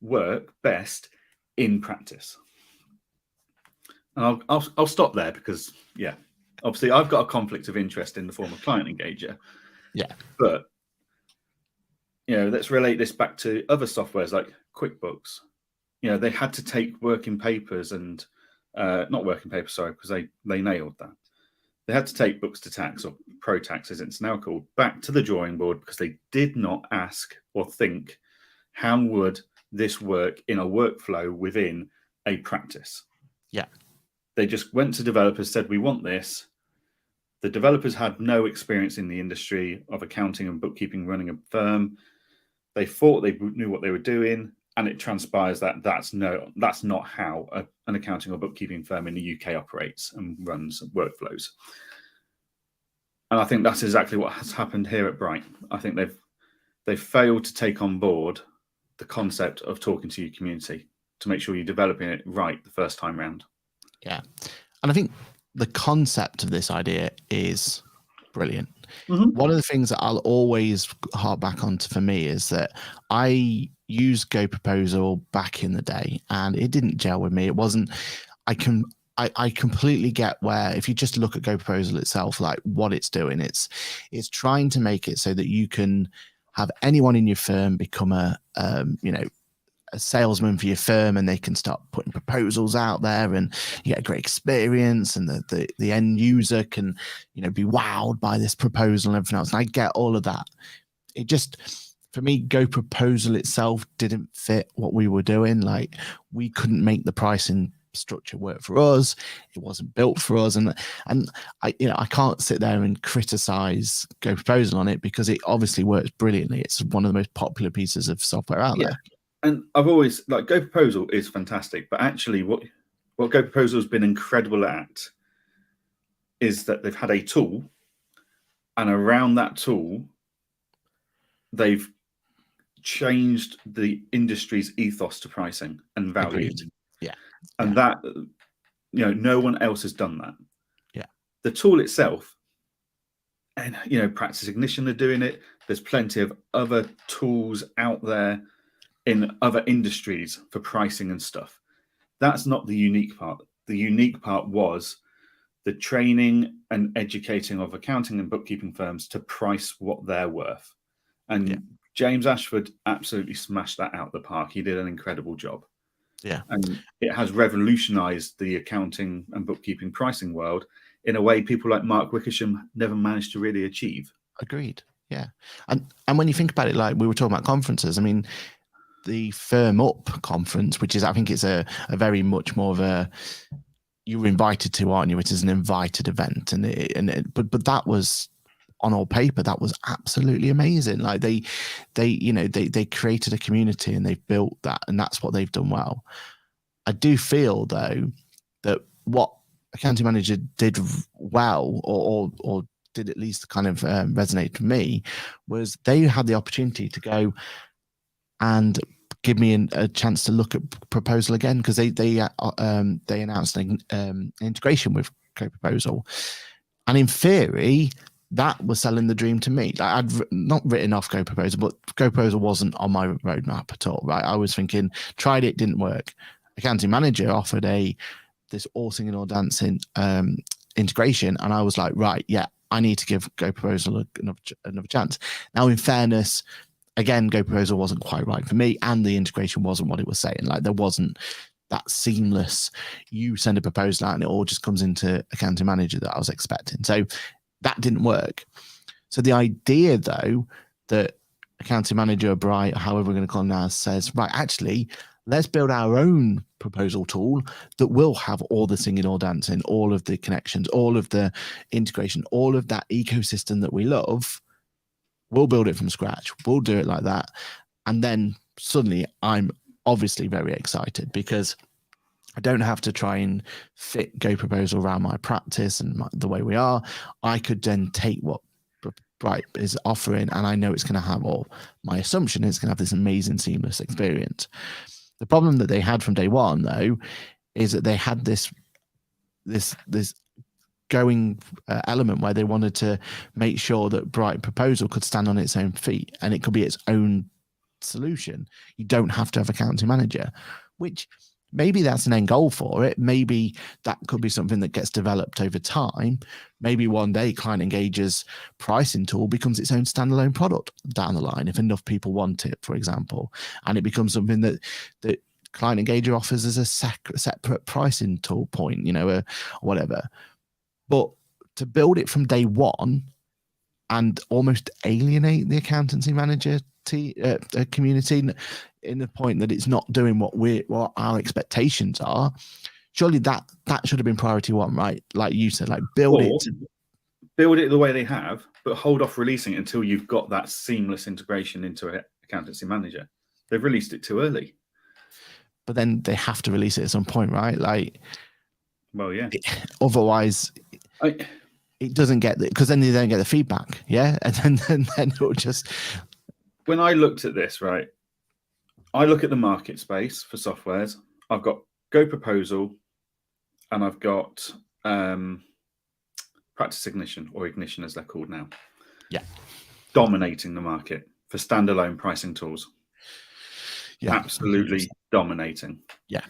work best in practice. And I'll stop there because, obviously I've got a conflict of interest in the form of Client Engager. Yeah. But, let's relate this back to other softwares like QuickBooks. They had to take working papers and not working papers, sorry, because they nailed that. They had to take books to tax, or pro tax as it's now called, back to the drawing board because they did not ask or think, how would this work in a workflow within a practice? Yeah. They just went to developers, said, we want this. The developers had no experience in the industry of accounting and bookkeeping running a firm. They thought they knew what they were doing. And it transpires that that's not how an accounting or bookkeeping firm in the UK operates and runs workflows. And I think that's exactly what has happened here at Bright. I think they've failed to take on board the concept of talking to your community to make sure you're developing it right the first time round. Yeah. And I think the concept of this idea is brilliant. Mm-hmm. One of the things that I'll always harp back on for me is that I used Go Proposal back in the day and it didn't gel with me. It wasn't, I completely get where if you just look at Go Proposal itself, like what it's doing, it's trying to make it so that you can have anyone in your firm become a salesman for your firm, and they can start putting proposals out there, and you get a great experience, and the end user can be wowed by this proposal and everything else. And I get all of that. It just, for me, Go Proposal itself didn't fit what we were doing. Like, we couldn't make the pricing structure work for us. It wasn't built for us, and I can't sit there and criticize Go Proposal on it because it obviously works brilliantly. It's one of the most popular pieces of software out there. And I've always, Go Proposal is fantastic, but actually what Go Proposal has been incredible at is that they've had a tool, and around that tool, they've changed the industry's ethos to pricing and value. Agreed. Yeah. And that, no one else has done that. Yeah. The tool itself, and Practice Ignition are doing it. There's plenty of other tools out there in other industries for pricing and stuff. That's not the unique part. The unique part was the training and educating of accounting and bookkeeping firms to price what they're worth. And James Ashford absolutely smashed that out of the park. He did an incredible job. Yeah. And it has revolutionized the accounting and bookkeeping pricing world in a way people like Mark Wickersham never managed to really achieve. Agreed. Yeah. And when you think about it, like we were talking about conferences, I mean, the Firm Up conference, which is, I think it's a very much more of a, you were invited to, aren't you? It is an invited event. But that was, on all paper, that was absolutely amazing. Like they created a community and they've built that, and that's what they've done well. I do feel though that what Accounting Manager did well, or did at least kind of resonate to me, was they had the opportunity to go and give me a chance to look at proposal again, because they announced an integration with co-proposal, and in theory that was selling the dream to me. Like, I'd not written off co-proposal, but co-proposal wasn't on my roadmap at all. Right, I was thinking, tried it, didn't work. Accounting Manager offered this all singing, all dancing integration, and I was like, right, yeah, I need to give co-proposal another chance. Now, in fairness, again, co-proposal wasn't quite right for me, and the integration wasn't what it was saying. Like, there wasn't that seamless, you send a proposal out and it all just comes into Accounting Manager that I was expecting. So that didn't work. So the idea, though, that Accounting Manager, Bright, however we're going to call it now, says, right, actually, let's build our own proposal tool that will have all the singing, all dancing, all of the connections, all of the integration, all of that ecosystem that we love. We'll build it from scratch. We'll do it like that. And then suddenly I'm obviously very excited, because I don't have to try and fit Go Proposal around my practice and the way we are. I could then take what Bright is offering, and I know it's going to have, or my assumption is, going to have this amazing seamless experience. The problem that they had from day one, though, is that they had this going element where they wanted to make sure that Bright Proposal could stand on its own feet and it could be its own solution. You don't have to have Accounting Manager, which maybe that's an end goal for it. Maybe that could be something that gets developed over time. Maybe one day Client Engager's pricing tool becomes its own standalone product down the line, if enough people want it, for example, and it becomes something that Client Engager offers as a separate pricing tool point, or whatever. But to build it from day one and almost alienate the accountancy manager community in the point that it's not doing what our expectations are, surely that should have been priority one, right? Like you said, like build it the way they have, but hold off releasing it until you've got that seamless integration into an accountancy manager. They've released it too early. But then they have to release it at some point, right? Like, well, yeah. Otherwise, it doesn't get it, because then they don't get the feedback, yeah, and then it'll just. When I looked at this, right, I look at the market space for softwares. I've got Go Proposal, and I've got Practice Ignition, or Ignition as they're called now. Yeah, dominating the market for standalone pricing tools. Yeah, absolutely 100%. Dominating. Yeah.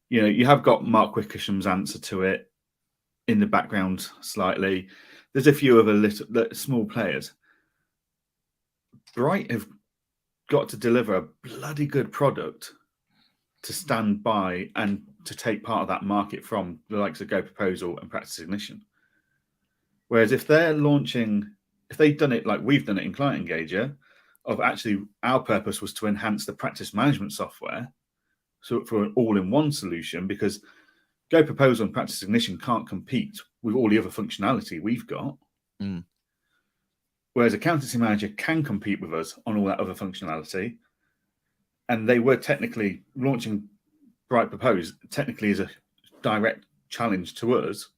You have got Mark Wickersham's answer to it in the background slightly. There's a few other small players. Bright have got to deliver a bloody good product to stand by and to take part of that market from the likes of Go Proposal and Practice Ignition. Whereas if they'd done it like we've done it in Client Engager, of actually our purpose was to enhance the practice management software, so for an all-in-one solution, because Go Proposal and Practice Ignition can't compete with all the other functionality we've got. Mm. Whereas Accountancy Manager can compete with us on all that other functionality. And they were technically launching Bright Propose technically as a direct challenge to us,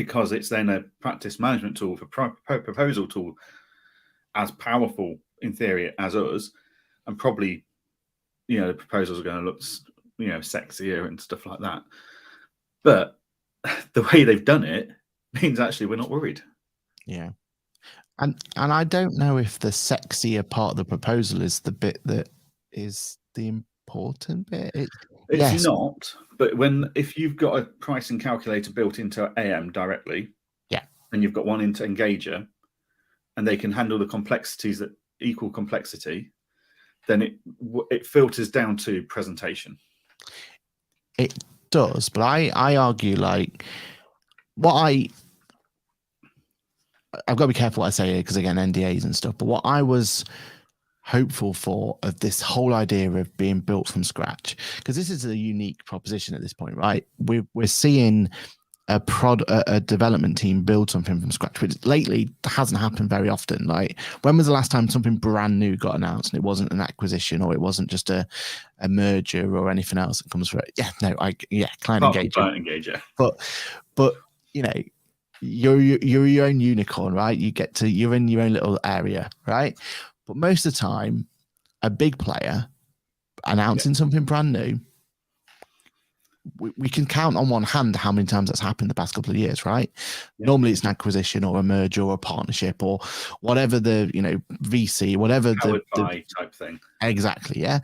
because it's then a practice management tool for proposal tool, as powerful in theory as us, and probably, the proposals are going to look, sexier and stuff like that. But the way they've done it means actually we're not worried. Yeah. And I don't know if the sexier part of the proposal is the bit that is the important bit. It's not, but if you've got a pricing calculator built into AM directly, and you've got one into Engager, and they can handle the complexities that equal complexity, then it filters down to presentation. It does, but I argue like I've got to be careful what I say here because, again, NDAs and stuff. But what I was hopeful for of this whole idea of being built from scratch, because this is a unique proposition at this point, right? We're seeing a development team build something from scratch, which lately hasn't happened very often. Like, when was the last time something brand new got announced and it wasn't an acquisition or it wasn't just a merger or anything else that comes from it? Client engager. But you're your own unicorn, right? You're in your own little area, right? But most of the time, a big player announcing something brand new, we can count on one hand how many times that's happened the past couple of years, right? Yeah. Normally it's an acquisition or a merger or a partnership or whatever the VC, whatever the type thing. Exactly, yeah.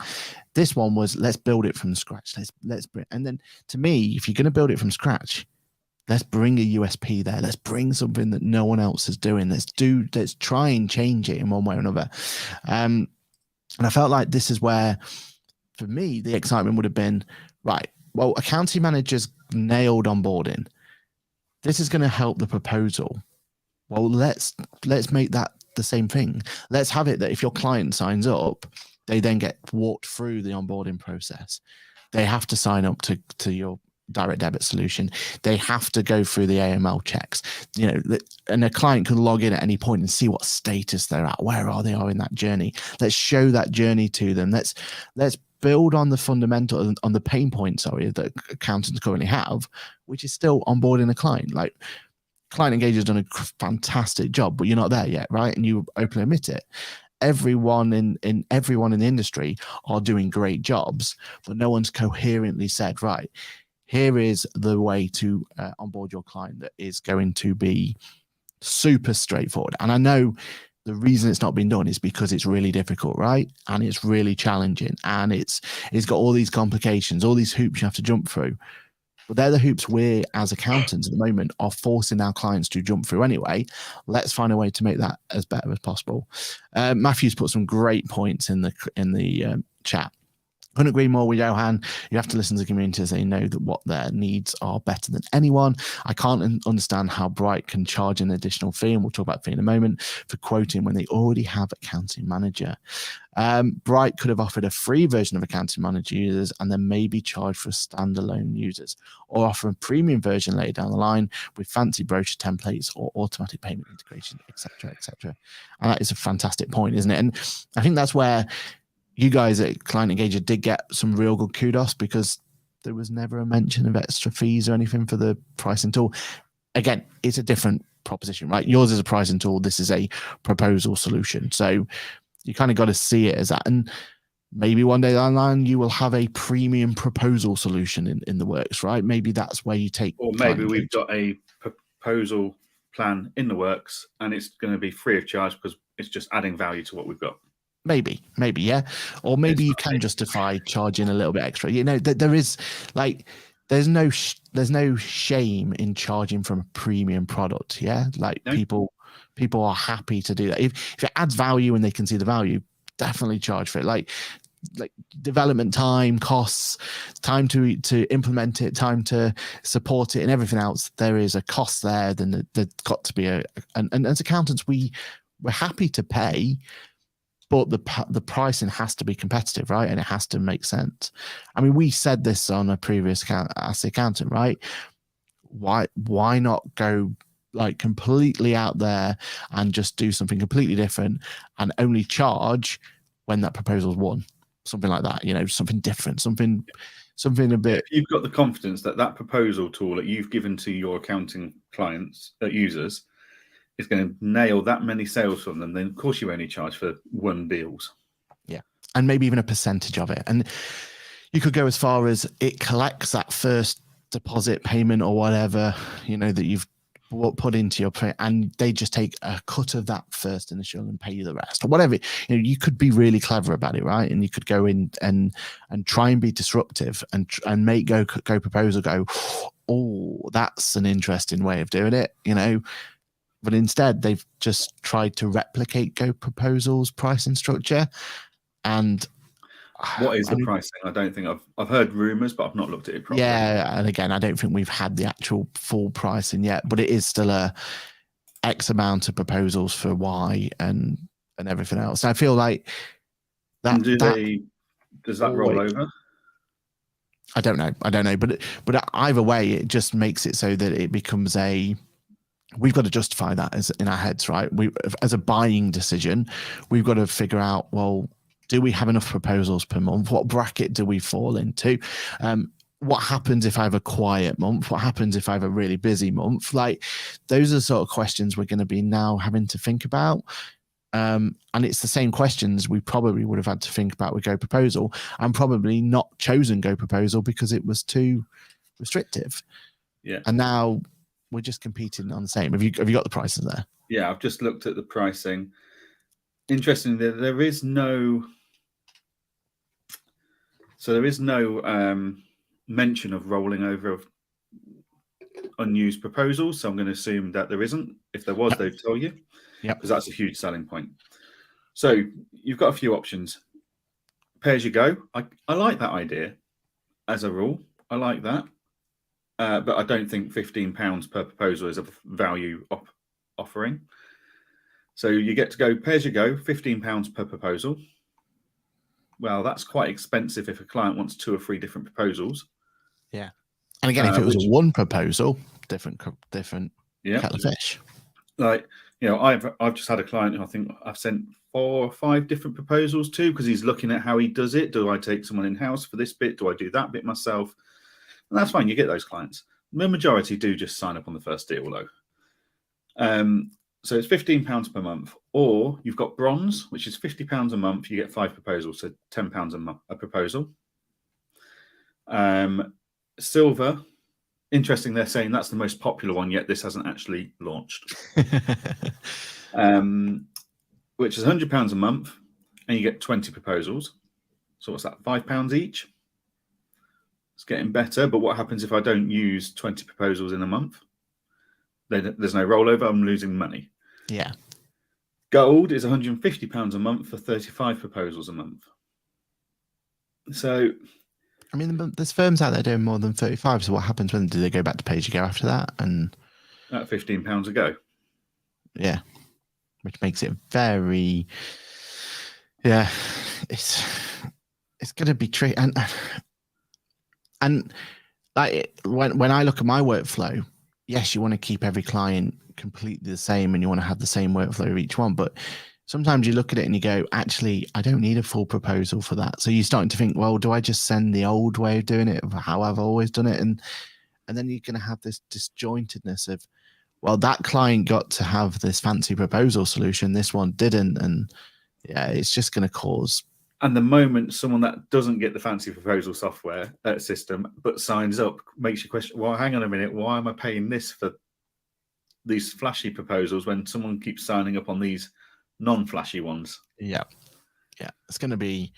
This one was, let's build it from scratch. Let's bring, and then to me, if you're going to build it from scratch, let's bring a USP there. Let's bring something that no one else is doing. Let's try and change it in one way or another. And I felt like this is where, for me, the excitement would have been, right, well, accounting managers nailed onboarding. This is going to help the proposal. Well, let's make that the same thing. Let's have it that if your client signs up, they then get walked through the onboarding process. They have to sign up to your direct debit solution. They have to go through the AML checks, and a client can log in at any point and see what status they're at. Where are they in that journey? Let's show that journey to them. Let's build on the fundamental, on the pain point, that accountants currently have, which is still onboarding a client. Like, client engager's done a fantastic job, but you're not there yet, right? And you openly admit it. Everyone in the industry are doing great jobs, but no one's coherently said, right, here is the way to onboard your client that is going to be super straightforward. And I know the reason it's not been done is because it's really difficult, right? And it's really challenging, and it's got all these complications, all these hoops you have to jump through. But they're the hoops we, as accountants at the moment, are forcing our clients to jump through anyway. Let's find a way to make that as better as possible. Matthew's put some great points in the chat. Couldn't agree more with Johann. You have to listen to the community as they know that what their needs are better than anyone. I can't understand how Bright can charge an additional fee, and we'll talk about fee in a moment, for quoting when they already have Accounting Manager. Bright could have offered a free version of Accounting Manager users and then maybe charge for standalone users, or offer a premium version later down the line with fancy brochure templates or automatic payment integration, etc., etc. And that is a fantastic point, isn't it? And I think that's where you guys at Client Engager did get some real good kudos, because there was never a mention of extra fees or anything for the pricing tool. Again, it's a different proposition, right? Yours is a pricing tool. This is a proposal solution. So you kind of got to see it as that. And maybe one day down the line, you will have a premium proposal solution in the works, right? Maybe that's where you take. Or maybe we've got a proposal plan in the works and it's going to be free of charge because it's just adding value to what we've got. Maybe, yeah. Or maybe you can justify charging a little bit extra. There is there's no shame in charging from a premium product. Yeah. Like, no. People are happy to do that. If it adds value and they can see the value, definitely charge for it. Like development time, costs, time to implement it, time to support it, and everything else. There is a cost there. Then there's got to be and as accountants, we're happy to pay, but the pricing has to be competitive, right? And it has to make sense. I mean, we said this on a previous Ask the Accountant, right? Why not go like completely out there and just do something completely different and only charge when that proposal's won? Something like that, something different, something something a bit. If you've got the confidence that that proposal tool that you've given to your accounting clients, users, is going to nail that many sales from them, then of course you only charge for won deals. Yeah, and maybe even a percentage of it. And you could go as far as it collects that first deposit payment or whatever, that you've put into your print, and they just take a cut of that first initial and pay you the rest or whatever. You could be really clever about it, right? And you could go in and try and be disruptive and make go proposal go, oh, that's an interesting way of doing it, but instead they've just tried to replicate Go Proposal's pricing structure. And what is the pricing? I don't think I've heard rumors, but I've not looked at it properly. Yeah, and again, I don't think we've had the actual full pricing yet, but it is still a X amount of proposals for Y and everything else. I feel like that. Does that roll over? I don't know, but either way, it just makes it so that it becomes we've got to justify that as in our heads, right? As a buying decision, we've got to figure out, well, do we have enough proposals per month? What bracket do we fall into? What happens if I have a quiet month? What happens if I have a really busy month? Like, those are the sort of questions we're going to be now having to think about. And it's the same questions we probably would have had to think about with Go Proposal, and probably not chosen Go Proposal because it was too restrictive. Yeah. And now we're just competing on the same. Have you got the prices there? Yeah, I've just looked at the pricing. Interestingly, there is no mention of rolling over of unused proposals. So I'm going to assume that there isn't. If there was, they'd tell you. Yeah, because that's a huge selling point. So you've got a few options. Pay as you go. I like that idea as a rule. I like that. But I don't think £15 per proposal is a value offering. So you get to go pay as you go, £15 per proposal. Well, that's quite expensive if a client wants 2 or 3 different proposals. Yeah. And again, if it was one proposal, different kettle of fish. Like, I've just had a client who I think I've sent 4 or 5 different proposals to, because he's looking at how he does it. Do I take someone in-house for this bit? Do I do that bit myself? And that's fine. You get those clients. The majority do just sign up on the first deal, though. So it's £15 per month, or you've got bronze, which is £50 a month. You get 5 proposals, so £10 a proposal. Silver, interesting. They're saying that's the most popular one, yet this hasn't actually launched. Which is £100 a month, and you get 20 proposals. So what's that? £5 each. It's getting better, but what happens if I don't use 20 proposals in a month? Then there's no rollover. I'm losing money. Yeah. Gold is £150 a month for 35 proposals a month. So, I mean, there's firms out there doing more than 35. So what happens when do they go back to pay as you go after that? And at £15 a go. Yeah, which makes it very. Yeah, it's going to be tricky. And like when I look at my workflow, yes, you want to keep every client completely the same and you want to have the same workflow of each one. But sometimes you look at it and you go, actually, I don't need a full proposal for that. So you're starting to think, well, do I just send the old way of doing it, of how I've always done it? And then you're going to have this disjointedness of, well, that client got to have this fancy proposal solution, this one didn't. And yeah, it's just going to cause. And the moment someone that doesn't get the fancy proposal software system but signs up makes you question, well, hang on a minute, why am I paying this for these flashy proposals when someone keeps signing up on these non-flashy ones? Yeah. It's going to be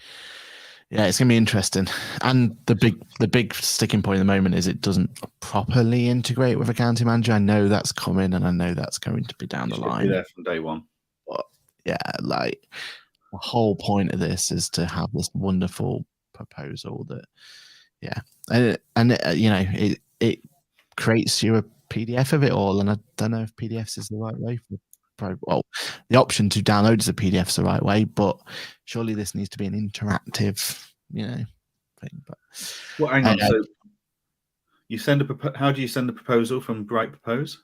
interesting. And the big sticking point at the moment is it doesn't properly integrate with Accounting Manager. I know that's coming, and I know that's going to be down the line. Be there from day one. But yeah, like the whole point of this is to have this wonderful proposal that, it creates you a PDF of it all. And I don't know if PDFs is the right way for. Well, the option to download as a PDF is the right way, but surely this needs to be an interactive, thing. But well, hang on. So you send how do you send a proposal from Bright Propose?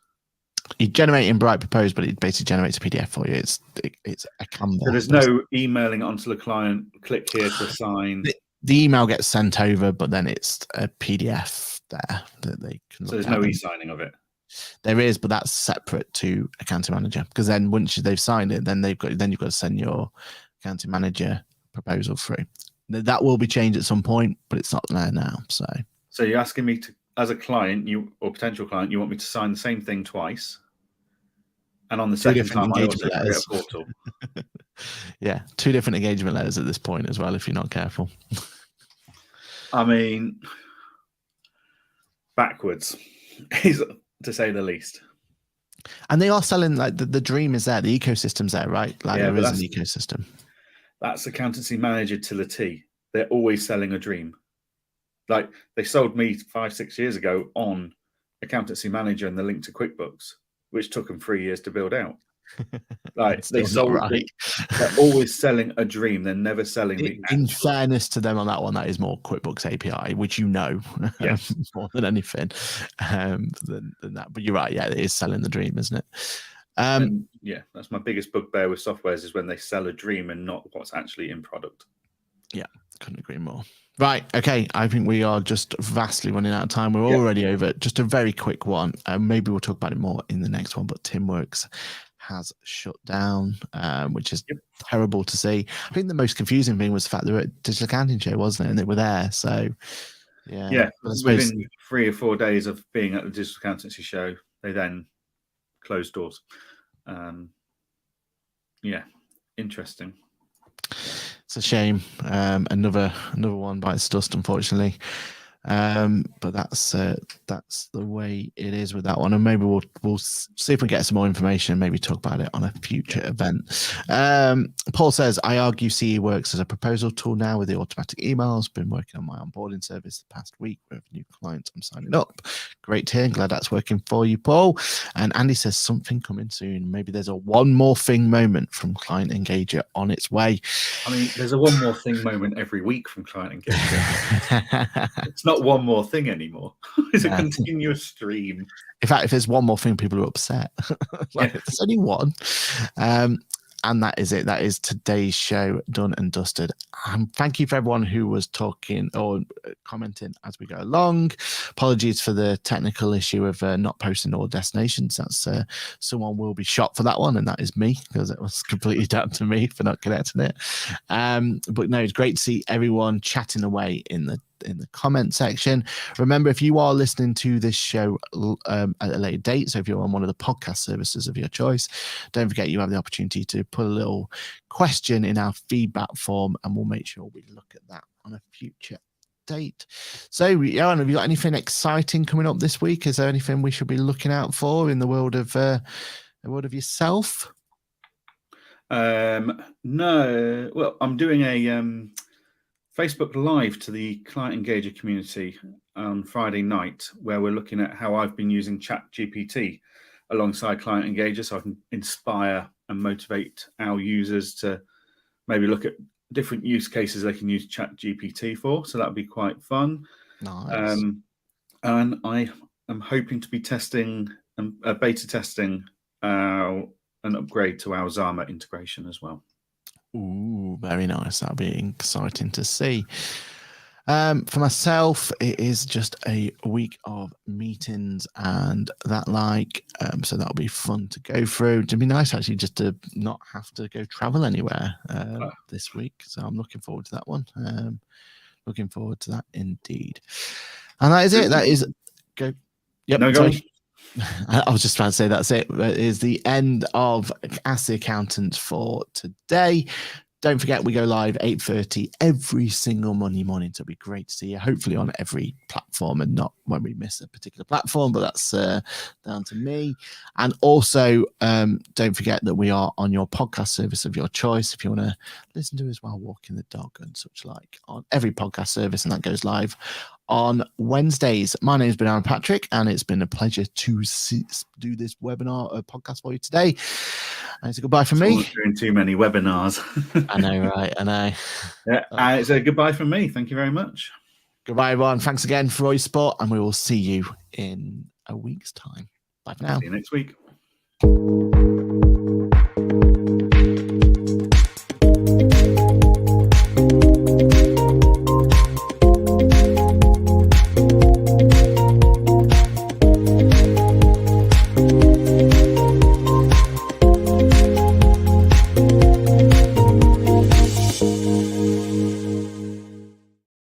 You generate in Bright Propose, but it basically generates a PDF for you. It's a Canva. So there's no emailing it onto the client. Click here to sign. the email gets sent over, but then it's a PDF there that they can. So there's no e-signing of it. There is, but that's separate to accounting manager, because then once they've signed it, then you've got to send your accounting manager proposal through. That will be changed at some point, but it's not there now. So you're asking me to, as a client, or potential client, you want me to sign the same thing twice, and on the second time, I also create a portal. Yeah, 2 different engagement letters at this point as well, if you're not careful. I mean, backwards, to say the least. And they are selling, like, the dream is there, the ecosystem's there, right? Like, there is an ecosystem. That's accountancy manager to the T. They're always selling a dream. Like, they sold me 5-6 years ago on accountancy manager and the link to QuickBooks, which took them 3 years to build out. Like, they sold right. They're always selling a dream. They're never selling the actual. In fairness to them on that one, that is more QuickBooks API, which yes. more than anything than that. But you're right, yeah, it is selling the dream, isn't it? Yeah, that's my biggest bugbear with softwares, is when they sell a dream and not what's actually in product. Yeah, couldn't agree more. Right, okay, I think we are just vastly running out of time. We're already over. Just a very quick one. Maybe we'll talk about it more in the next one, but TimWorks has shut down, which is terrible to see. I think the most confusing thing was the fact they were at Digital Accounting Show, wasn't it? And they were there, so yeah. Within 3 or 4 days of being at the Digital Accountancy Show, they then closed doors. Interesting. It's a shame. Another one bites dust, unfortunately. But that's the way it is with that one, and maybe we'll see if we get some more information, maybe talk about it on a future event. Paul says, I argue CE works as a proposal tool now with the automatic emails. Been working on my onboarding service the past week with new clients. I'm signing up. Great to hear. Glad that's working for you, Paul. And Andy says, something coming soon. Maybe there's a one more thing moment from Client Engager on its way. I mean, there's a one more thing moment every week from Client Engager. It's not one more thing anymore. It's a continuous stream. In fact, if there's one more thing, people are upset. There's only one. And that is it. That is today's show done and dusted. Thank you for everyone who was talking or commenting as we go along. Apologies for the technical issue of not posting all destinations. That's someone will be shot for that one, and that is me, because it was completely down to me for not connecting it. But no, it's great to see everyone chatting away in the comment section. Remember, if you are listening to this show at a later date, so if you're on one of the podcast services of your choice, don't forget you have the opportunity to put a little question in our feedback form, and we'll make sure we look at that on a future date. So, Aaron, have you got anything exciting coming up this week? Is there anything we should be looking out for in the world of yourself? No. Well, I'm doing a Facebook Live to the Client Engager community on Friday night, where we're looking at how I've been using ChatGPT alongside Client Engager, so I can inspire and motivate our users to maybe look at different use cases they can use ChatGPT for. So that'll be quite fun. Nice. And I am hoping to be beta testing an upgrade to our Zama integration as well. Ooh, very nice. That'll be exciting to see. For myself, it is just a week of meetings and that so that'll be fun to go through. It'd be nice actually just to not have to go travel anywhere this week. So I'm looking forward to that one. Looking forward to that indeed. And that is it. That is go. Yep. No, go on. I was just trying to say that's it. That is the end of Ask the Accountant for today. Don't forget, we go live 8:30 every single Monday morning. So it'll be great to see you, hopefully on every platform and not when we miss a particular platform, but that's down to me. And also, don't forget that we are on your podcast service of your choice. If you want to listen to us while walking the dog and such like, on every podcast service, and that goes live on Wednesdays. My name's been Aaron Patrick, and it's been a pleasure to do this webinar podcast for you today. And it's a goodbye from me. Doing too many webinars. I know, right? I know. Yeah, it's a goodbye from me. Thank you very much. Goodbye, everyone. Thanks again for all your support, and we will see you in a week's time. Bye for now. See you next week.